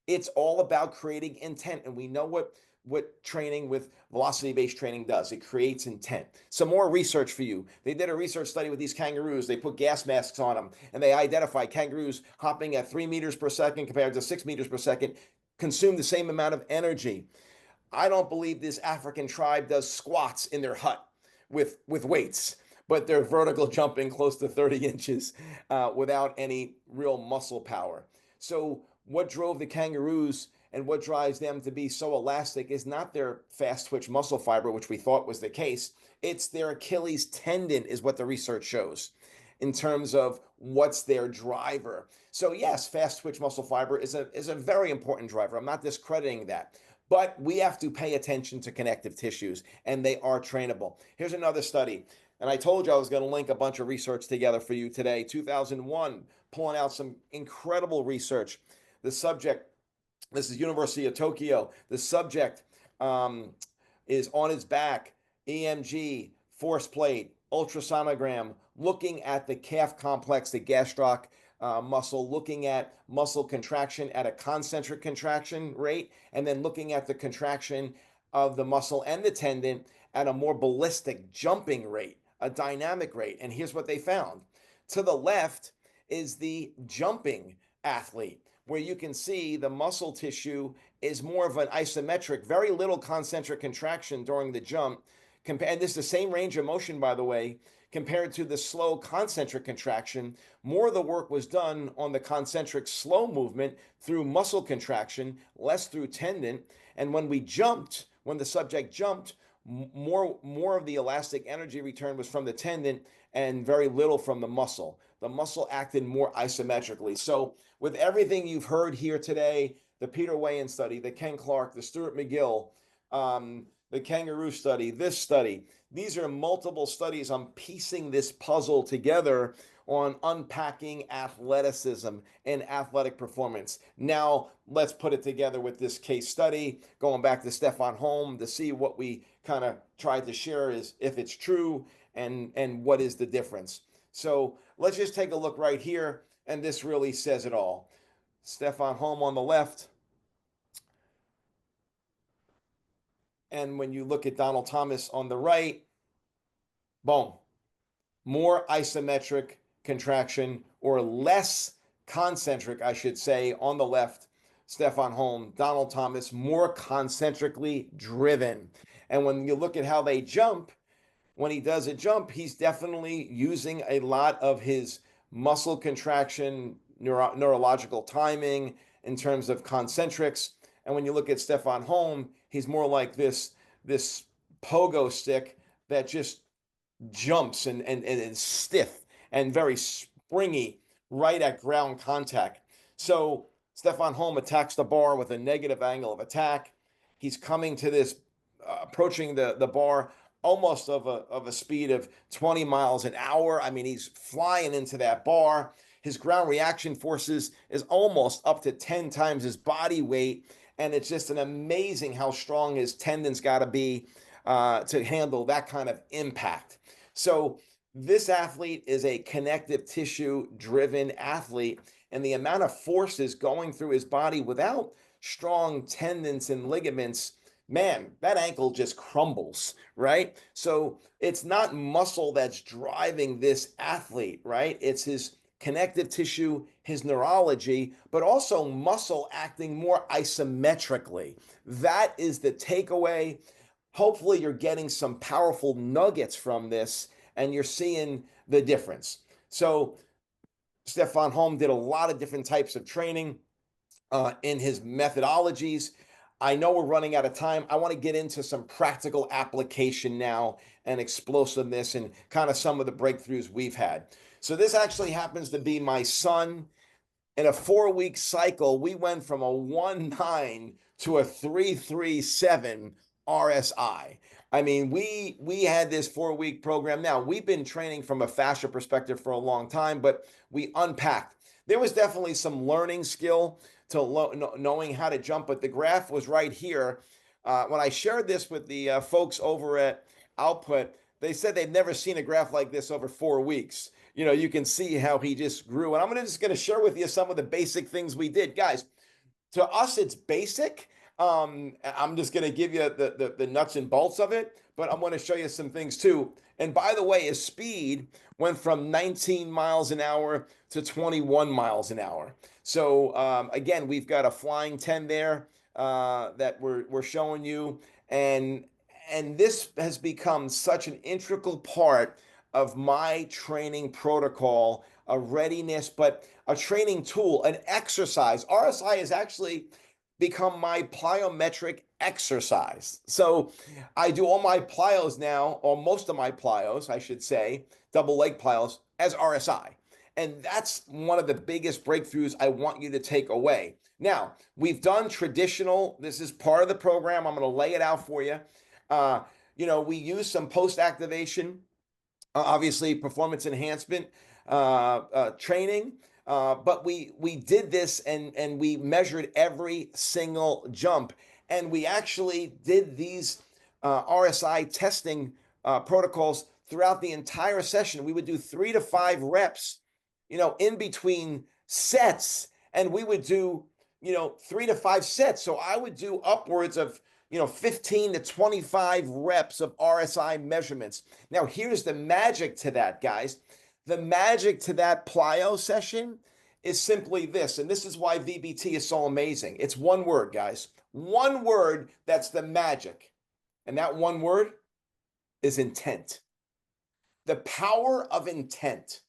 [SPEAKER 2] It's all about creating intent. And we know what training with velocity-based training does. It creates intent. Some more research for you. They did a research study with these kangaroos. They put gas masks on them, and they identified kangaroos hopping at 3 meters per second compared to 6 meters per second consume the same amount of energy. I don't believe this African tribe does squats in their hut with weights, but they're vertical jumping close to 30 inches without any real muscle power. So what drove the kangaroos and what drives them to be so elastic is not their fast twitch muscle fiber, which we thought was the case. It's their Achilles tendon is what the research shows in terms of what's their driver. So yes, fast twitch muscle fiber is a very important driver. I'm not discrediting that. But we have to pay attention to connective tissues, and they are trainable. Here's another study. And I told you I was going to link a bunch of research together for you today. 2001, pulling out some incredible research. The subject, this is University of Tokyo. The subject is on its back, EMG, force plate, ultrasonogram, looking at the calf complex, the gastroc muscle, looking at muscle contraction at a concentric contraction rate, and then looking at the contraction of the muscle and the tendon at a more ballistic jumping rate, a dynamic rate. And here's what they found. To the left is the jumping athlete where you can see the muscle tissue is more of an isometric, very little concentric contraction during the jump. And this is the same range of motion, by the way, compared to the slow concentric contraction. More of the work was done on the concentric slow movement through muscle contraction, less through tendon. And when the subject jumped, more of the elastic energy return was from the tendon and very little from the muscle. The muscle acted more isometrically. So with everything you've heard here today, the Peter Weyand study, the Ken Clark, the Stuart McGill, the kangaroo study, this study, these are multiple studies on piecing this puzzle together on unpacking athleticism and athletic performance. Now, let's put it together with this case study, going back to Stefan Holm to see what we kind of tried to share is if it's true and what is the difference. So let's just take a look right here, and this really says it all. Stefan Holm on the left. And when you look at Donald Thomas on the right, boom, more isometric contraction, or less concentric, I should say, on the left. Stefan Holm, Donald Thomas, more concentrically driven. And when you look at how they jump, when he does a jump, he's definitely using a lot of his muscle contraction, neurological timing in terms of concentrics. And when you look at Stefan Holm, he's more like this pogo stick that just jumps and is stiff and very springy right at ground contact. So Stefan Holm attacks the bar with a negative angle of attack. He's coming to this, approaching the bar almost of a speed of 20 miles an hour. I mean, he's flying into that bar. His ground reaction forces is almost up to 10 times his body weight. And it's just an amazing how strong his tendons got to be to handle that kind of impact. So this athlete is a connective tissue driven athlete, and the amount of forces going through his body without strong tendons and ligaments, man, that ankle just crumbles, right? So it's not muscle that's driving this athlete, right? It's his connective tissue, his neurology, but also muscle acting more isometrically. That is the takeaway. Hopefully you're getting some powerful nuggets from this and you're seeing the difference. So Stefan Holm did a lot of different types of training in his methodologies. I know we're running out of time. I want to get into some practical application now and explosiveness and kind of some of the breakthroughs we've had. So this actually happens to be my son. In a 4-week cycle, we went from a 1.9 to a 3.37 RSI. I mean, we had this 4-week program. Now, we've been training from a fascia perspective for a long time, but we unpacked. There was definitely some learning skill to knowing how to jump, but the graph was right here. When I shared this with the folks over at Output, they said they've never seen a graph like this over 4 weeks. You know, you can see how he just grew. And I'm just going to share with you some of the basic things we did. Guys, to us, it's basic. I'm just going to give you the nuts and bolts of it, but I'm going to show you some things too. And by the way, his speed went from 19 miles an hour to 21 miles an hour. So again, we've got a flying 10 there that we're showing you. And this has become such an integral part of my training protocol, a readiness, but a training tool, an exercise. RSI has actually become my plyometric exercise. So I do all my plyos now, or most of my plyos, I should say, double leg plyos as RSI. And that's one of the biggest breakthroughs I want you to take away. Now, we've done traditional, this is part of the program. I'm going to lay it out for you. You know, we use some post-activation, obviously performance enhancement training, but we did this and we measured every single jump, and we actually did these RSI testing protocols throughout the entire session. We would do 3 to 5 reps, you know, in between sets, and we would do, you know, 3 to 5 sets. So I would do upwards of, you know, 15 to 25 reps of RSI measurements. Now, here's the magic to that, guys. The magic to that plyo session is simply this, and this is why VBT is so amazing. It's one word, guys. One word, that's the magic. And that one word is intent. The power of intent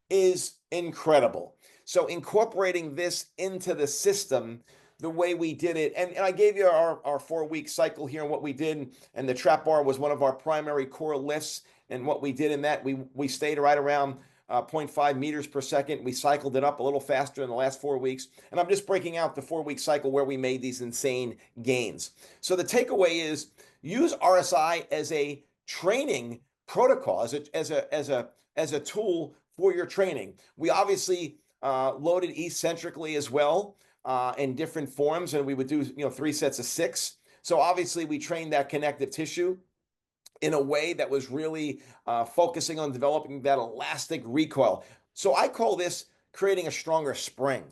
[SPEAKER 2] is incredible. So incorporating this into the system, the way we did it, and I gave you our 4-week cycle here and what we did, and the trap bar was one of our primary core lifts, and what we did in that, we stayed right around 0.5 meters per second. We cycled it up a little faster in the last 4 weeks, and I'm just breaking out the 4-week cycle where we made these insane gains. So the takeaway is, use RSI as a training protocol, as a tool for your training. We obviously loaded eccentrically as well in different forms, and we would do 3 sets of 6. So obviously we trained that connective tissue in a way that was really focusing on developing that elastic recoil. So I call this creating a stronger spring,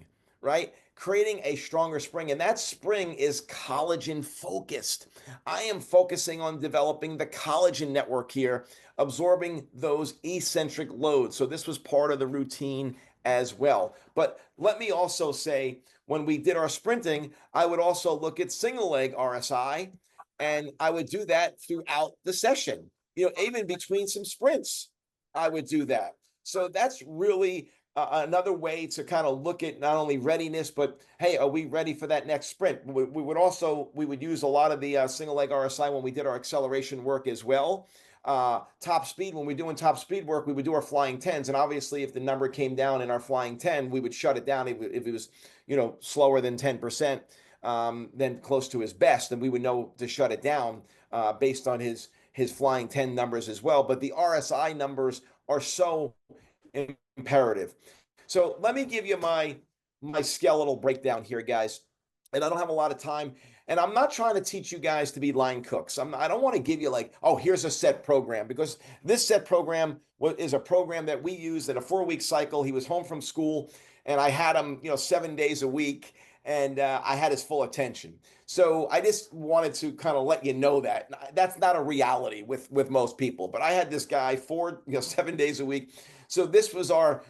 [SPEAKER 2] right? Creating a stronger spring, and that spring is collagen focused. I am focusing on developing the collagen network here, absorbing those eccentric loads. So this was part of the routine as well. But let me also say, when we did our sprinting, I would also look at single leg RSI, and I would do that throughout the session. Even between some sprints, I would do that. So that's really another way to kind of look at not only readiness, but hey, are we ready for that next sprint? We would use a lot of the single leg RSI when we did our acceleration work as well. Top speed, when we're doing top speed work, we would do our flying 10s, and obviously if the number came down in our flying 10, we would shut it down. If it was slower than 10%, then close to his best, and we would know to shut it down based on his flying 10 numbers as well. But the RSI numbers are so imperative. So let me give you my skeletal breakdown here, guys. And I don't have a lot of time, and I'm not trying to teach you guys to be line cooks. I don't want to give you like, oh, here's a set program, because this set program is a program that we used in a 4-week cycle. He was home from school, and I had him 7 days a week, and I had his full attention. So I just wanted to kind of let you know that that's not a reality with most people. But I had this guy 7 days a week. So this was our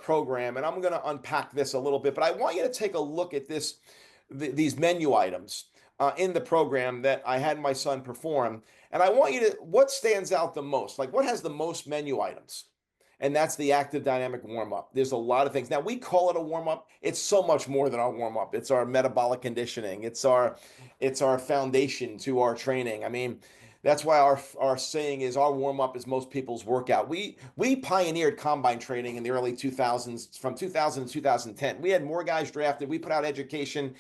[SPEAKER 2] program, and I'm going to unpack this a little bit. But I want you to take a look at these menu items in the program that I had my son perform. And I want you to, what stands out the most? Like, what has the most menu items? And that's the active dynamic warm-up. There's a lot of things. Now, we call it a warm-up. It's so much more than our warm-up. It's our metabolic conditioning. It's our foundation to our training. I mean, that's why our saying is our warm-up is most people's workout. We pioneered combine training in the early 2000s, from 2000 to 2010. We had more guys drafted. We put out education.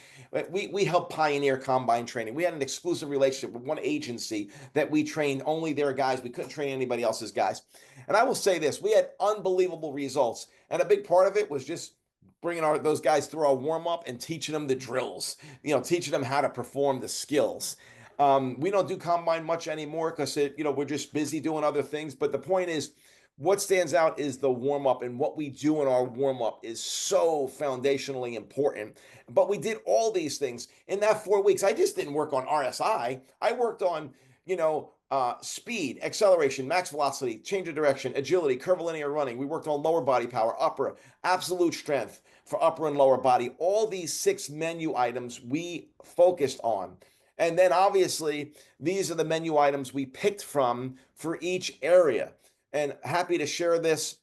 [SPEAKER 2] We helped pioneer combine training. We had an exclusive relationship with one agency that we trained only their guys. We couldn't train anybody else's guys. And I will say this, we had unbelievable results. And a big part of it was just bringing those guys through our warm-up and teaching them the drills, teaching them how to perform the skills. We don't do combine much anymore because we're just busy doing other things. But the point is, what stands out is the warm-up, and what we do in our warm-up is so foundationally important. But we did all these things in that 4 weeks. I just didn't work on RSI. I worked on, speed, acceleration, max velocity, change of direction, agility, curvilinear running. We worked on lower body power, upper, absolute strength for upper and lower body. All these 6 menu items we focused on. And then obviously, these are the menu items we picked from for each area. And happy to share this.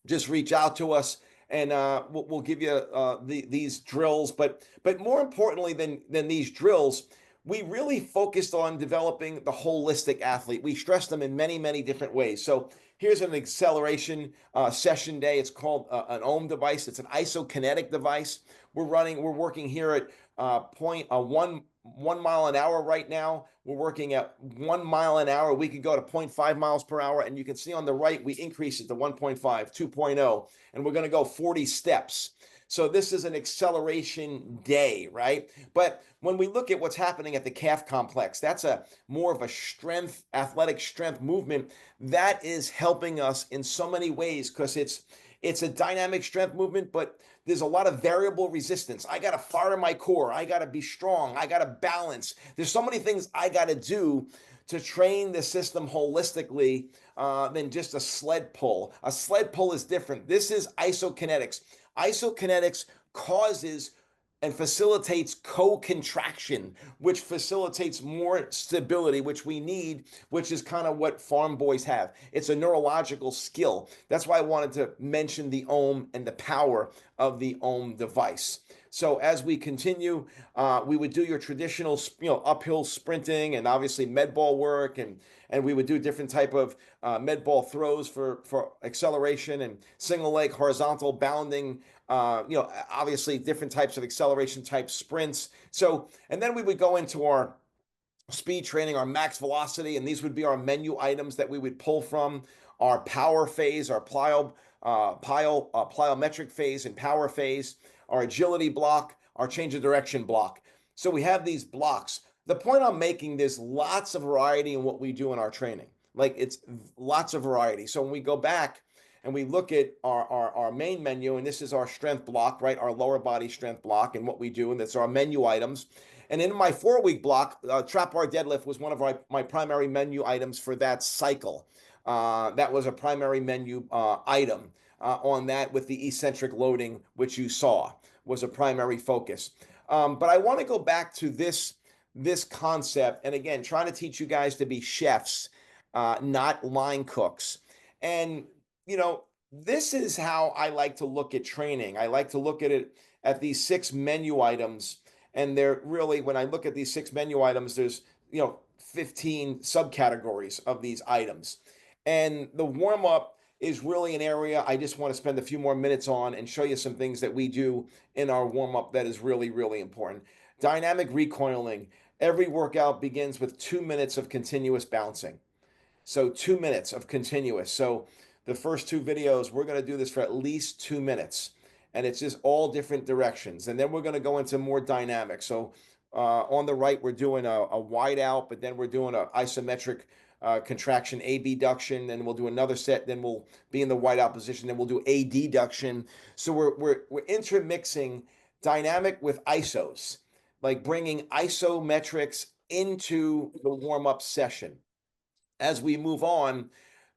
[SPEAKER 2] Just reach out to us, and we'll give you these drills. But more importantly than these drills, we really focused on developing the holistic athlete. We stressed them in many, many different ways. So here's an acceleration session day. It's called an ohm device. It's an isokinetic device. We're working here at 1 mile an hour right now. We're working at 1 mile an hour. We could go to 0.5 miles per hour. And you can see on the right, we increase it to 1.5, 2.0, and we're going to go 40 steps. So this is an acceleration day, right? But when we look at what's happening at the calf complex, that's more of a strength, athletic strength movement that is helping us in so many ways, because it's a dynamic strength movement, but there's a lot of variable resistance. I got to fire my core. I got to be strong. I got to balance. There's so many things I got to do to train the system holistically than just a sled pull. A sled pull is different. This is isokinetics. Isokinetics causes and facilitates co-contraction, which facilitates more stability, which we need, which is kind of what farm boys have. It's a neurological skill. That's why I wanted to mention the ohm and the power of the ohm device. So as we continue, we would do your traditional, uphill sprinting and obviously med ball work, and we would do different type of med ball throws for acceleration and single leg horizontal bounding. Obviously different types of acceleration type sprints. So, and then we would go into our speed training, our max velocity, and these would be our menu items that we would pull from our power phase, our plyometric phase and power phase, our agility block, our change of direction block. So we have these blocks. The point I'm making, there's lots of variety in what we do in our training. Like it's lots of variety. So when we go back and we look at our main menu, and this is our strength block, right? Our lower body strength block and what we do, and that's our menu items. And in my 4-week block, trap bar deadlift was one of my primary menu items for that cycle. That was a primary menu item on that, with the eccentric loading, which you saw was a primary focus. But I want to go back to this concept, and again, trying to teach you guys to be chefs, not line cooks. And this is how I like to look at training. I like to look at it at these 6 menu items. And they're really, when I look at these 6 menu items, there's 15 subcategories of these items. And the warm-up is really an area I just want to spend a few more minutes on and show you some things that we do in our warm-up that is really, really important. Dynamic recoiling. Every workout begins with 2 minutes of continuous bouncing. So 2 minutes of continuous. So the first 2 videos, we're going to do this for at least 2 minutes. And it's just all different directions. And then we're going to go into more dynamic. So on the right, we're doing a wide out, but then we're doing an isometric contraction, abduction. Then we'll do another set. Then we'll be in the wide out position. Then we'll do adduction. So we're intermixing dynamic with isos, like bringing isometrics into the warm-up session. As we move on,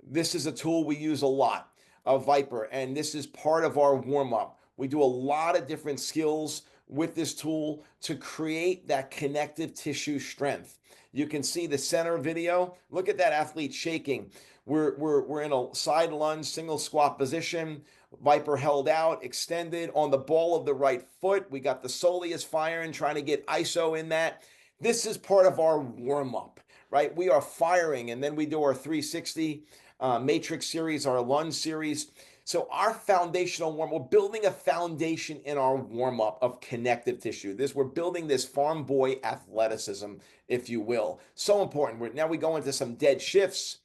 [SPEAKER 2] this is a tool we use a lot, a Viper, and this is part of our warm-up. We do a lot of different skills with this tool to create that connective tissue strength. You can see the center video. Look at that athlete shaking. We're in a side lunge, single squat position. Viper held out, extended on the ball of the right foot. We got the soleus firing, trying to get iso in that. This is part of our warm-up, right? We are firing, and then we do our 360 matrix series, our lunge series. So our foundational warm, we're building a foundation in our warm-up of connective tissue. We're building this farm boy athleticism, if you will. So important. Now we go into some dead shifts.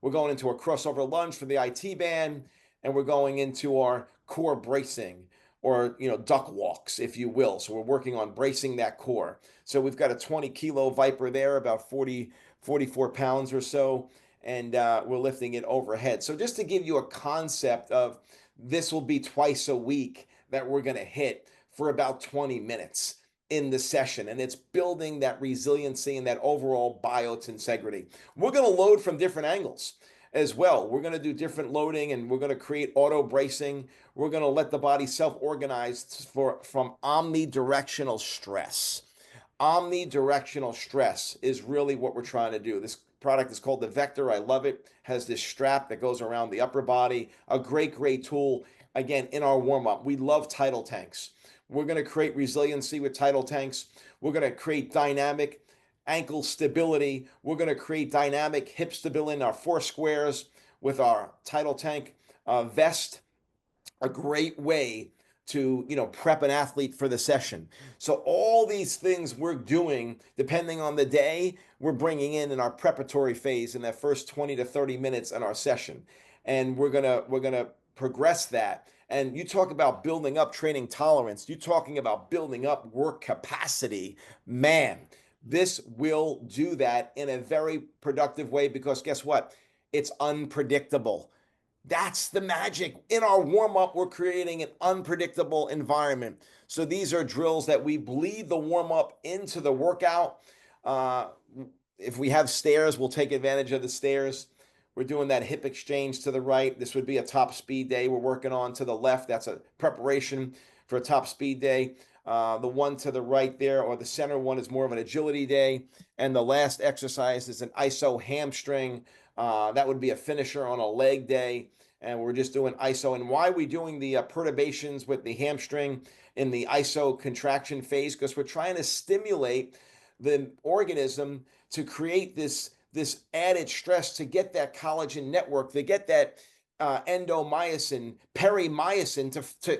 [SPEAKER 2] We're going into a crossover lunge for the IT band, and we're going into our core bracing, or duck walks, if you will. So we're working on bracing that core. So we've got a 20-kilo Viper there, about 44 pounds or so, and we're lifting it overhead. So just to give you a concept of, this will be twice a week that we're going to hit for about 20 minutes in the session, and it's building that resiliency and that overall biotensegrity. We're going to load from different angles as well. We're going to do different loading, and we're going to create auto bracing. We're going to let the body self-organize from omnidirectional stress. Omnidirectional stress is really what we're trying to do. This product is called the Vector. I love it. Has this strap that goes around the upper body. A great tool. Again, in our warm-up, we love tidal tanks. We're going to create resiliency with tidal tanks. We're going to create dynamic ankle stability. We're going to create dynamic hip stability in our 4 squares with our tidal tank vest. A great way to prep an athlete for the session. So all these things we're doing, depending on the day, we're bringing in our preparatory phase in that first 20 to 30 minutes in our session, and we're gonna progress that. And you talk about building up training tolerance, you talking about building up work capacity, man, this will do that in a very productive way, because guess what? It's unpredictable. That's the magic. In our warm-up, we're creating an unpredictable environment. So these are drills that we bleed the warm-up into the workout. If we have stairs, we'll take advantage of the stairs. We're doing that hip exchange to the right. This would be a top speed day we're working on. To the left, that's a preparation for a top speed day. The one to the right there, or the center one, is more of an agility day. And the last exercise is an iso hamstring. That would be a finisher on a leg day. And we're just doing iso. And why are we doing the perturbations with the hamstring in the iso contraction phase? Because we're trying to stimulate the organism to create this added stress, to get that collagen network, to get that endomyosin, perimyosin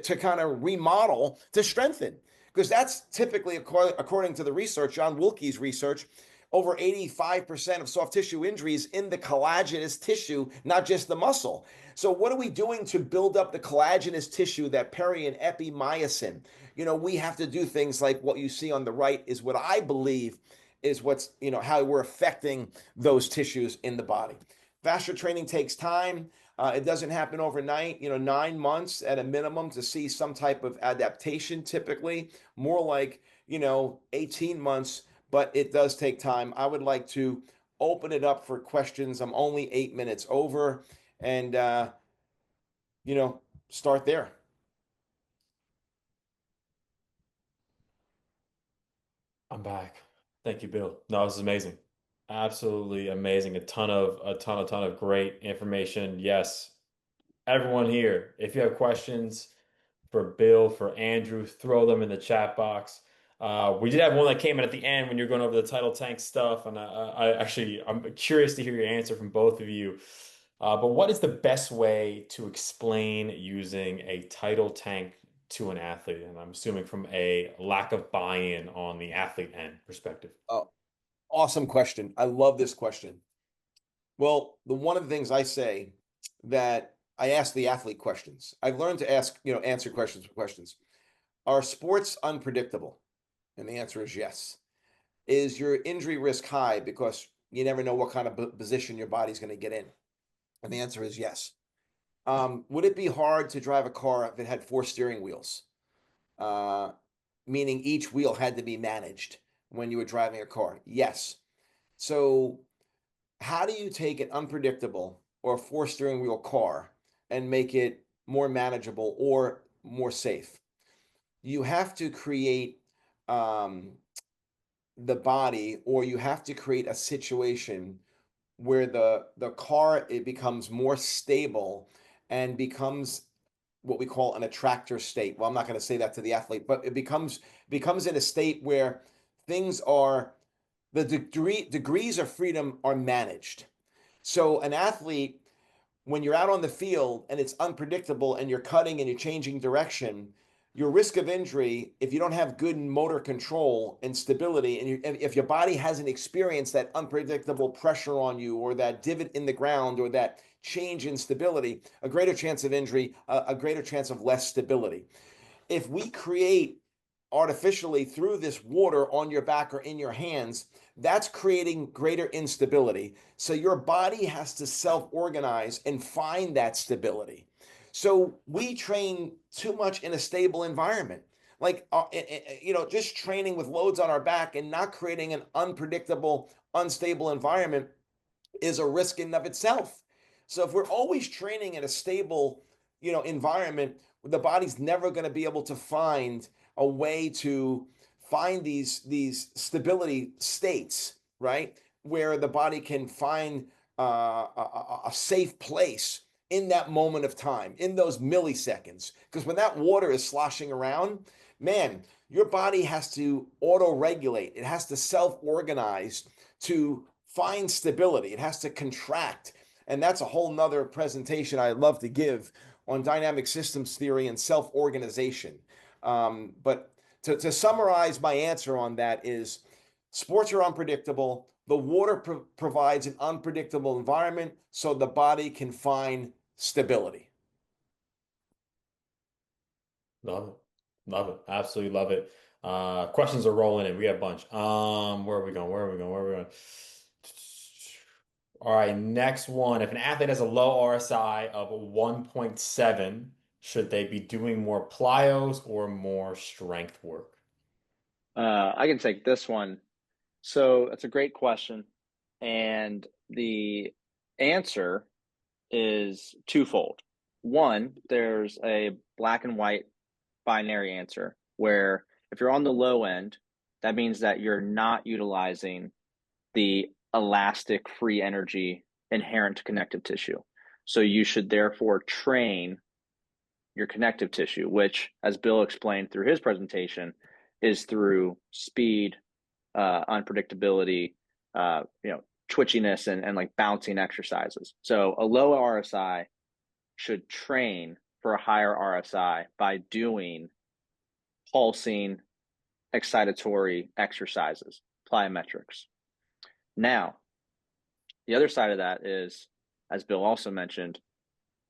[SPEAKER 2] to kind of remodel, to strengthen. Because that's typically, according to the research, John Wilke's research, over 85% of soft tissue injuries in the collagenous tissue, not just the muscle. So what are we doing to build up the collagenous tissue, that peri and epimyosin? We have to do things like what you see on the right is what I believe is what's, how we're affecting those tissues in the body. Fascia training takes time. It doesn't happen overnight, 9 months at a minimum to see some type of adaptation, typically more like, 18 months, but it does take time. I would like to open it up for questions. I'm only 8 minutes over, and, start there.
[SPEAKER 1] I'm back. Thank you, Bill. No, this is amazing. Absolutely amazing. A ton of great information. Yes, everyone here, if you have questions for Bill, for Andrew, throw them in the chat box. We did have one that came in at the end when you're going over the tidal tank stuff, and I'm curious to hear your answer from both of you. But what is the best way to explain using a tidal tank to an athlete? And I'm assuming from a lack of buy-in on the athlete end perspective.
[SPEAKER 2] Oh, awesome question. I love this question. Well, one of the things I say, that I ask the athlete questions. I've learned to answer questions with questions. Are sports unpredictable? And the answer is yes. Is your injury risk high because you never know what kind of position your body's going to get in? And the answer is yes. Would it be hard to drive a car if it had 4 steering wheels? Meaning each wheel had to be managed when you were driving a car? Yes. So how do you take an unpredictable or a 4 steering wheel car and make it more manageable or more safe? You have to create the body, or you have to create a situation where the car, it becomes more stable and becomes what we call an attractor state. Well, I'm not going to say that to the athlete, but it becomes in a state where things are, the degrees of freedom are managed. So an athlete, when you're out on the field and it's unpredictable and you're cutting and you're changing direction, your risk of injury, if you don't have good motor control and stability, and if your body hasn't experienced that unpredictable pressure on you, or that divot in the ground, or that change in stability, a greater chance of injury, a greater chance of less stability. If we create artificially through this water on your back or in your hands, that's creating greater instability. So your body has to self-organize and find that stability. So we train too much in a stable environment. Like, just training with loads on our back and not creating an unpredictable, unstable environment is a risk in and of itself. So if we're always training in a stable, environment, the body's never going to be able to find a way to find these stability states, right? Where the body can find a safe place in that moment of time, in those milliseconds. Because when that water is sloshing around, man, your body has to auto-regulate. It has to self-organize to find stability. It has to contract. And that's a whole nother presentation I'd love to give on dynamic systems theory and self-organization. But to summarize my answer on that is, sports are unpredictable. The water provides an unpredictable environment so the body can find stability.
[SPEAKER 1] Love it. Love it. Absolutely love it. Questions are rolling in. We got a bunch. Where are we going? Where are we going? Where are we going? All right, next one. If an athlete has a low RSI of 1.7, should they be doing more plyos or more strength work?
[SPEAKER 3] I can take this one. So that's a great question. And the answer is twofold. One, there's a black and white binary answer where if you're on the low end, that means that you're not utilizing the elastic free energy inherent to connective tissue. So you should therefore train your connective tissue, which, as Bill explained through his presentation, is through speed, unpredictability, twitchiness, and like bouncing exercises. So a low RSI should train for a higher RSI by doing pulsing, excitatory exercises, plyometrics. Now, the other side of that is, as Bill also mentioned,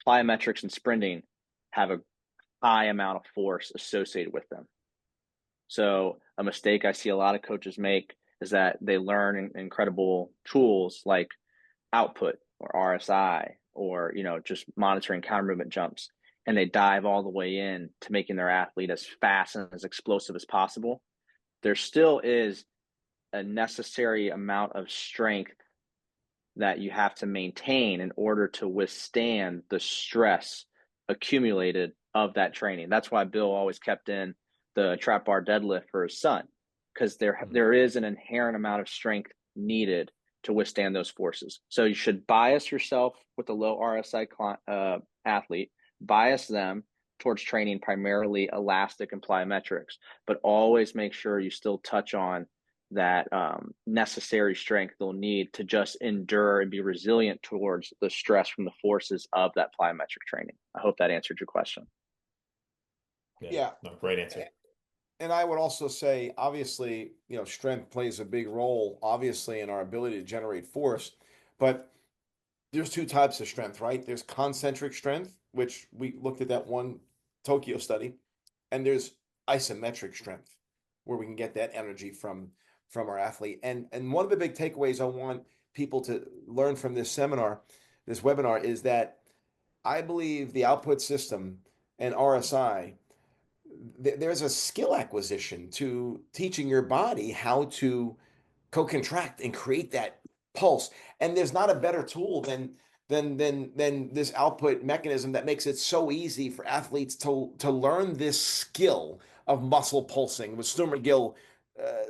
[SPEAKER 3] plyometrics and sprinting have a high amount of force associated with them. So a mistake I see a lot of coaches make is that they learn incredible tools like output or RSI or just monitoring counter movement jumps, and they dive all the way in to making their athlete as fast and as explosive as possible. There still is a necessary amount of strength that you have to maintain in order to withstand the stress accumulated of that training. That's why Bill always kept in the trap bar deadlift for his son, because there is an inherent amount of strength needed to withstand those forces. So you should bias yourself with a low RSI athlete, bias them towards training primarily elastic and plyometrics, but always make sure you still touch on that necessary strength they'll need to just endure and be resilient towards the stress from the forces of that plyometric training. I hope that answered your question.
[SPEAKER 2] Yeah.
[SPEAKER 1] No, great answer.
[SPEAKER 2] And I would also say, obviously, strength plays a big role, obviously, in our ability to generate force. But there's two types of strength, right? There's concentric strength, which we looked at that one Tokyo study, and there's isometric strength, where we can get that energy from our athlete. And one of the big takeaways I want people to learn from this webinar, is that I believe the output system and RSI, there's a skill acquisition to teaching your body how to co-contract and create that pulse. And there's not a better tool than this output mechanism that makes it so easy for athletes to learn this skill of muscle pulsing, with Stu McGill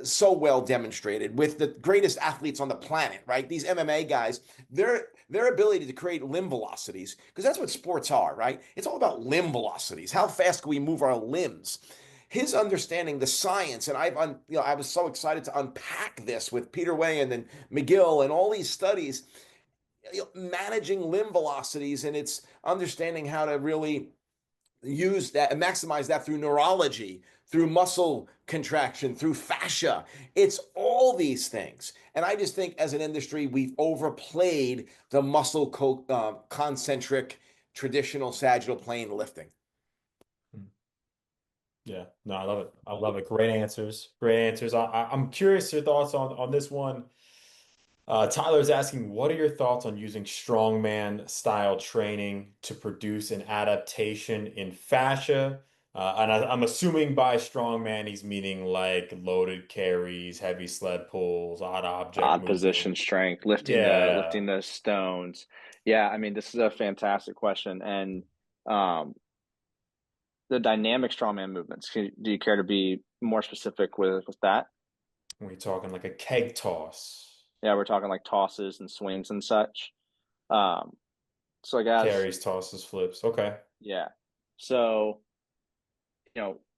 [SPEAKER 2] so well demonstrated with the greatest athletes on the planet, right? These MMA guys, their ability to create limb velocities, because that's what sports are, right? It's all about limb velocities. How fast can we move our limbs? His understanding the science, and I was so excited to unpack this with Peter Way and then McGill and all these studies, managing limb velocities, and it's understanding how to really use that and maximize that through neurology, through muscle contraction, through fascia. It's all these things. And I just think as an industry, we've overplayed the muscle concentric traditional sagittal plane lifting.
[SPEAKER 1] Yeah, no, I love it. I love it. Great answers. Great answers. I'm curious your thoughts on this one. Tyler's asking, what are your thoughts on using strongman style training to produce an adaptation in fascia? And I'm assuming by strongman, he's meaning like loaded carries, heavy sled pulls, odd object
[SPEAKER 3] Odd
[SPEAKER 1] movement.
[SPEAKER 3] position strength, lifting
[SPEAKER 1] Yeah.
[SPEAKER 3] the stones. Yeah, I mean, this is a fantastic question. And the dynamic strongman movements, do you care to be more specific with that?
[SPEAKER 1] We're talking like a keg toss,
[SPEAKER 3] Yeah, we're talking like tosses and swings and such. So I guess,
[SPEAKER 1] carries, tosses, flips. Okay.
[SPEAKER 3] yeah. So,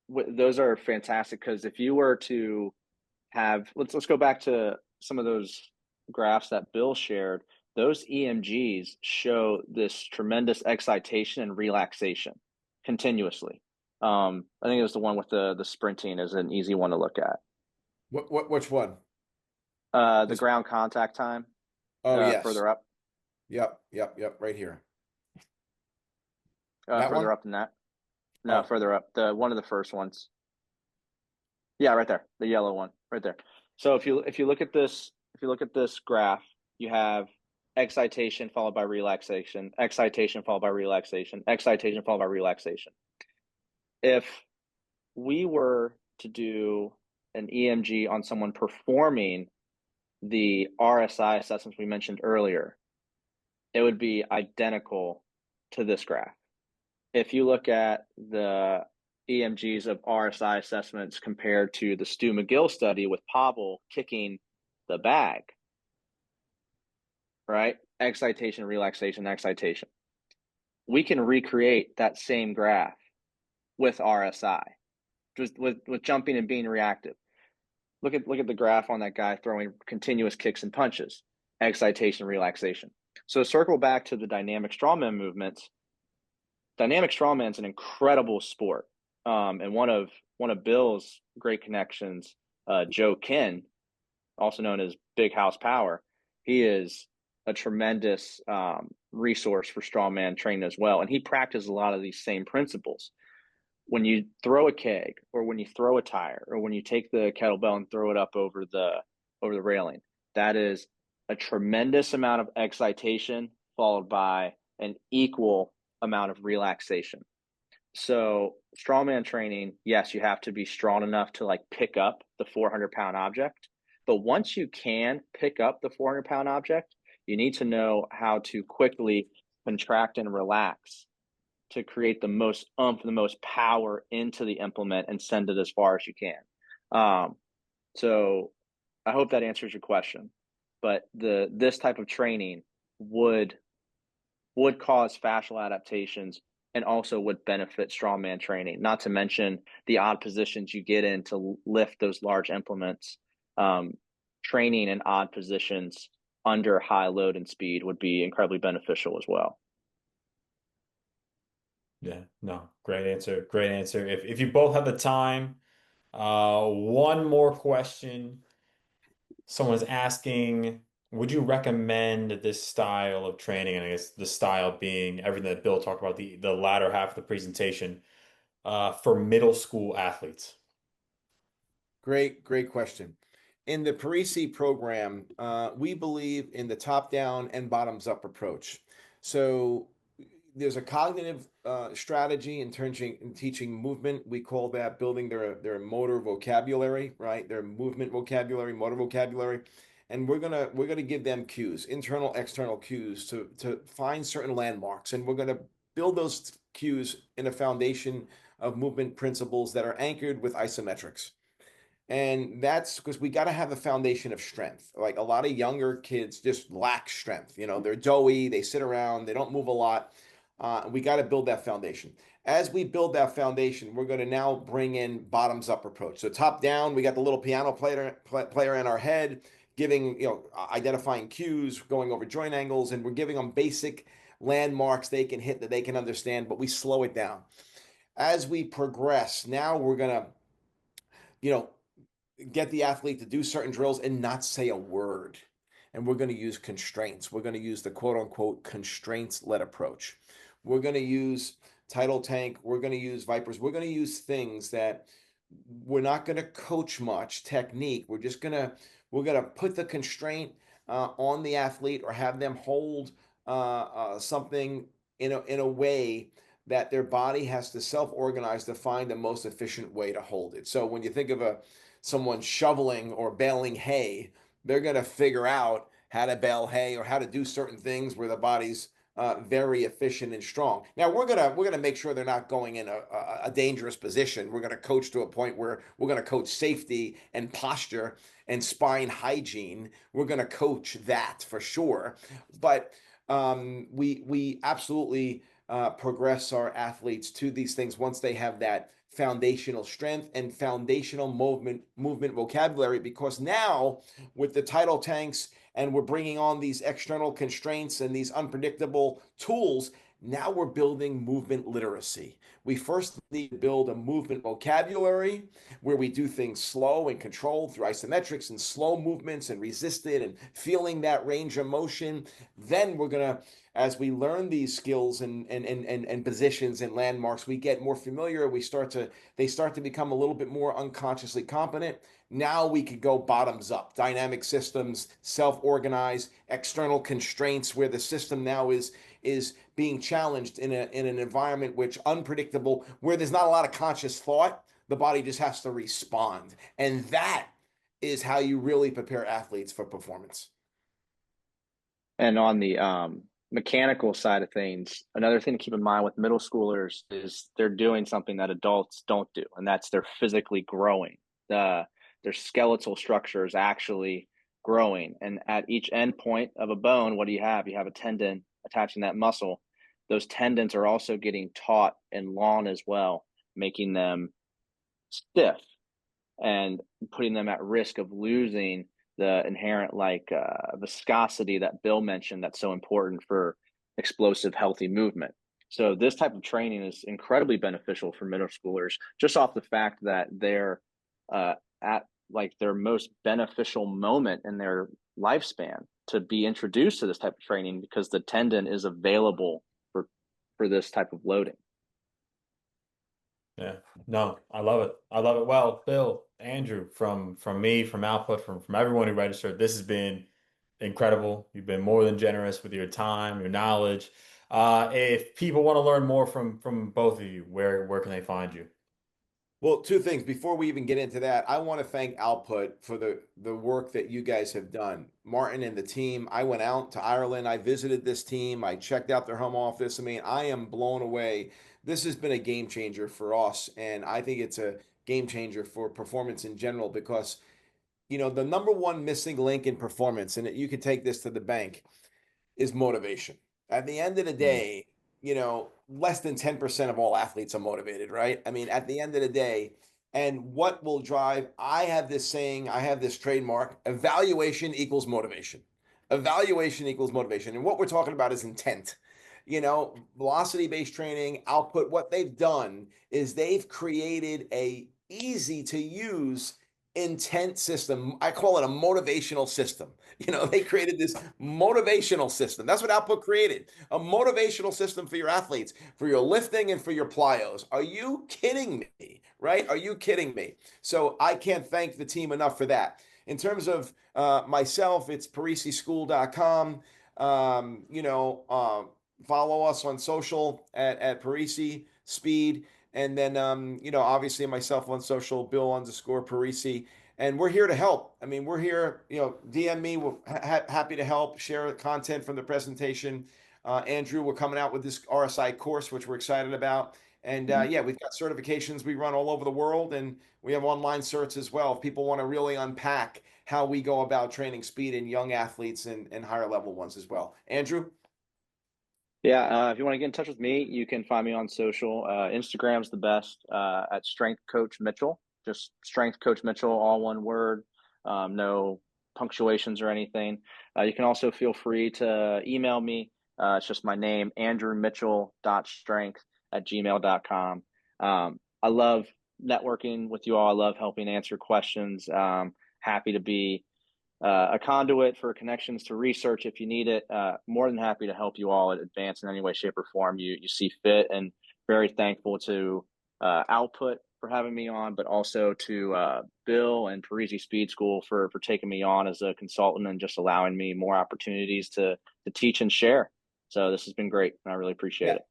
[SPEAKER 3] those are fantastic, because if you were to have, let's go back to some of those graphs that Bill shared. Those EMGs show this tremendous excitation and relaxation continuously. I think it was the one with the sprinting is an easy one to look at.
[SPEAKER 2] Which one?
[SPEAKER 3] The ground contact time.
[SPEAKER 2] Oh, yes.
[SPEAKER 3] Further up.
[SPEAKER 2] Yep. Right here.
[SPEAKER 3] Further
[SPEAKER 2] one?
[SPEAKER 3] up than that. No, further up. One of the first ones. Yeah, right there. The yellow one, right there. So if you look at this, graph, you have excitation followed by relaxation, excitation followed by relaxation, excitation followed by relaxation. If we were to do an EMG on someone performing the RSI assessments we mentioned earlier, it would be identical to this graph. If you look at the EMGs of RSI assessments compared to the Stu McGill study with Pavel kicking the bag, right? Excitation, relaxation, excitation. We can recreate that same graph with RSI, just with jumping and being reactive. Look at the graph on that guy throwing continuous kicks and punches, excitation, relaxation. So circle back to the dynamic strongman movements. Dynamic strongman is an incredible sport, and one of Bill's great connections, Joe Ken, also known as Big House Power, he is a tremendous resource for strongman training as well, and he practices a lot of these same principles. When you throw a keg, or when you throw a tire, or when you take the kettlebell and throw it up over the railing, that is a tremendous amount of excitation followed by an equal amount of relaxation. So strongman training, yes, you have to be strong enough to like pick up the 400-pound object. But once you can pick up the 400-pound object, you need to know how to quickly contract and relax to create the most oomph, the most power into the implement and send it as far as you can. So I hope that answers your question. But this type of training would cause fascial adaptations and also would benefit strongman training, not to mention the odd positions you get in to lift those large implements. Training in odd positions under high load and speed would be incredibly beneficial as well.
[SPEAKER 1] Yeah, no, great answer. Great answer. If you both have the time, one more question. Someone's asking, would you recommend this style of training? And I guess the style being everything that Bill talked about, the latter half of the presentation, for middle school athletes?
[SPEAKER 2] Great question. In the Parisi program, we believe in the top-down and bottoms-up approach. So there's a cognitive strategy in teaching movement. We call that building their motor vocabulary, right? Their movement vocabulary, motor vocabulary. And we're gonna give them cues, internal, external cues to find certain landmarks. And we're gonna build those cues in a foundation of movement principles that are anchored with isometrics. And that's because we got to have a foundation of strength. Like a lot of younger kids just lack strength. You know, they're doughy, they sit around, they don't move a lot. We got to build that foundation. As we build that foundation, we're going to now bring in bottoms up approach. So top down, we got the little piano player in our head, giving, identifying cues, going over joint angles, and we're giving them basic landmarks they can hit that they can understand, but we slow it down. As we progress, now we're going to, get the athlete to do certain drills and not say a word. And we're going to use constraints. We're going to use the quote unquote constraints-led approach. We're going to use tidal tank. We're going to use vipers. We're going to use things that we're not going to coach much technique. We're going to put the constraint on the athlete or have them hold something in a way that their body has to self-organize to find the most efficient way to hold it. So when you think of someone shoveling or baling hay, they're going to figure out how to bale hay or how to do certain things where the body's very efficient and strong. Now we're gonna make sure they're not going in a dangerous position. We're gonna coach to a point where we're gonna coach safety and posture and spine hygiene. We're gonna coach that for sure. But we absolutely progress our athletes to these things once they have that foundational strength and foundational movement vocabulary, because now with the tidal tanks and we're bringing on these external constraints and these unpredictable tools, now we're building movement literacy. We first need to build a movement vocabulary where we do things slow and controlled through isometrics and slow movements and resisted and feeling that range of motion. Then we're gonna, as we learn these skills and positions and landmarks, we get more familiar. They start to become a little bit more unconsciously competent. Now we could go bottoms up, dynamic systems, self-organized, external constraints where the system now is being challenged in an environment which unpredictable, where there's not a lot of conscious thought. The body just has to respond. And that is how you really prepare athletes for performance.
[SPEAKER 3] And on mechanical side of things, another thing to keep in mind with middle schoolers is they're doing something that adults don't do, and that's they're physically growing. Their skeletal structure is actually growing, and at each end point of a bone, what do you have? You have a tendon attaching that muscle. Those tendons are also getting taut and long as well, making them stiff and putting them at risk of losing the inherent viscosity that Bill mentioned that's so important for explosive, healthy movement. So this type of training is incredibly beneficial for middle schoolers, just off the fact that they're at like their most beneficial moment in their lifespan to be introduced to this type of training because the tendon is available for this type of loading.
[SPEAKER 1] Yeah, no, I love it. I love it. Well, Bill, Andrew, from me, from Output, from everyone who registered, this has been incredible. You've been more than generous with your time, your knowledge. If people want to learn more from both of you, where can they find you?
[SPEAKER 2] Well, two things before we even get into that. I want to thank Output for the work that you guys have done. Martin and the team. I went out to Ireland. I visited this team. I checked out their home office. I mean, I am blown away. This has been a game changer for us, and I think it's a game changer for performance in general because the number one missing link in performance, and you could take this to the bank, is motivation. At the end of the
[SPEAKER 1] Mm,
[SPEAKER 2] day, less than 10% of all athletes are motivated, right? I mean, at the end of the day, and what will drive, I have this saying, I have this trademark, evaluation equals motivation. Evaluation equals motivation. And what we're talking about is intent. Velocity-based training, output, what they've done is they've created a easy to use intent system. I call it a motivational system. They created this motivational system. That's what Output created, a motivational system for your athletes, for your lifting and for your plyos. Are you kidding me? Right? Are you kidding me? So I can't thank the team enough for that. In terms of myself, it's parisischool.com. Follow us on social at Parisi Speed. And then, obviously myself on social, Bill_Parisi. And we're here to help. I mean, we're here, DM me. We're happy to help, share content from the presentation. Andrew, we're coming out with this RSI course, which we're excited about. And yeah, we've got certifications we run all over the world, and we have online certs as well. If people want to really unpack how we go about training speed in young athletes and higher level ones as well. Andrew?
[SPEAKER 3] Yeah, if you want to get in touch with me, you can find me on social. Instagram's the best at Strength Coach Mitchell. Just Strength Coach Mitchell, all one word, no punctuations or anything. You can also feel free to email me. It's just my name, andrewmitchell.strength@gmail.com. I love networking with you all. I love helping answer questions. Happy to be a conduit for connections to research if you need it. More than happy to help you all advance in any way, shape, or form you see fit. And very thankful to Output for having me on, but also to Bill and Parisi Speed School for taking me on as a consultant and just allowing me more opportunities to teach and share. So this has been great, and I really appreciate it.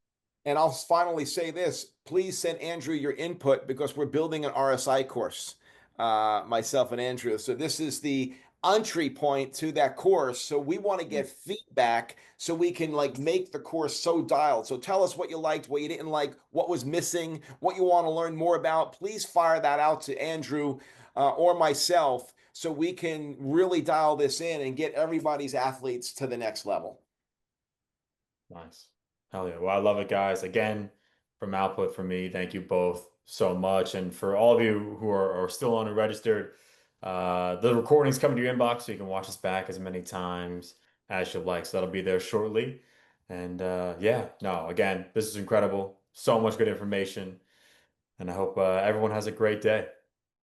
[SPEAKER 2] And I'll finally say this, please send Andrew your input because we're building an RSI course, myself and Andrew. So this is the entry point to that course. So we want to get feedback so we can make the course so dialed. So tell us what you liked, what you didn't like, what was missing, what you want to learn more about. Please fire that out to Andrew or myself so we can really dial this in and get everybody's athletes to the next level.
[SPEAKER 1] nice. Hell yeah. Well, I love it, guys. Again, from Output from me, thank you both so much. And for all of you who are still unregistered, the recording's coming to your inbox so you can watch us back as many times as you like. So that'll be there shortly. And yeah, no, again, this is incredible. So much good information. And I hope everyone has a great day.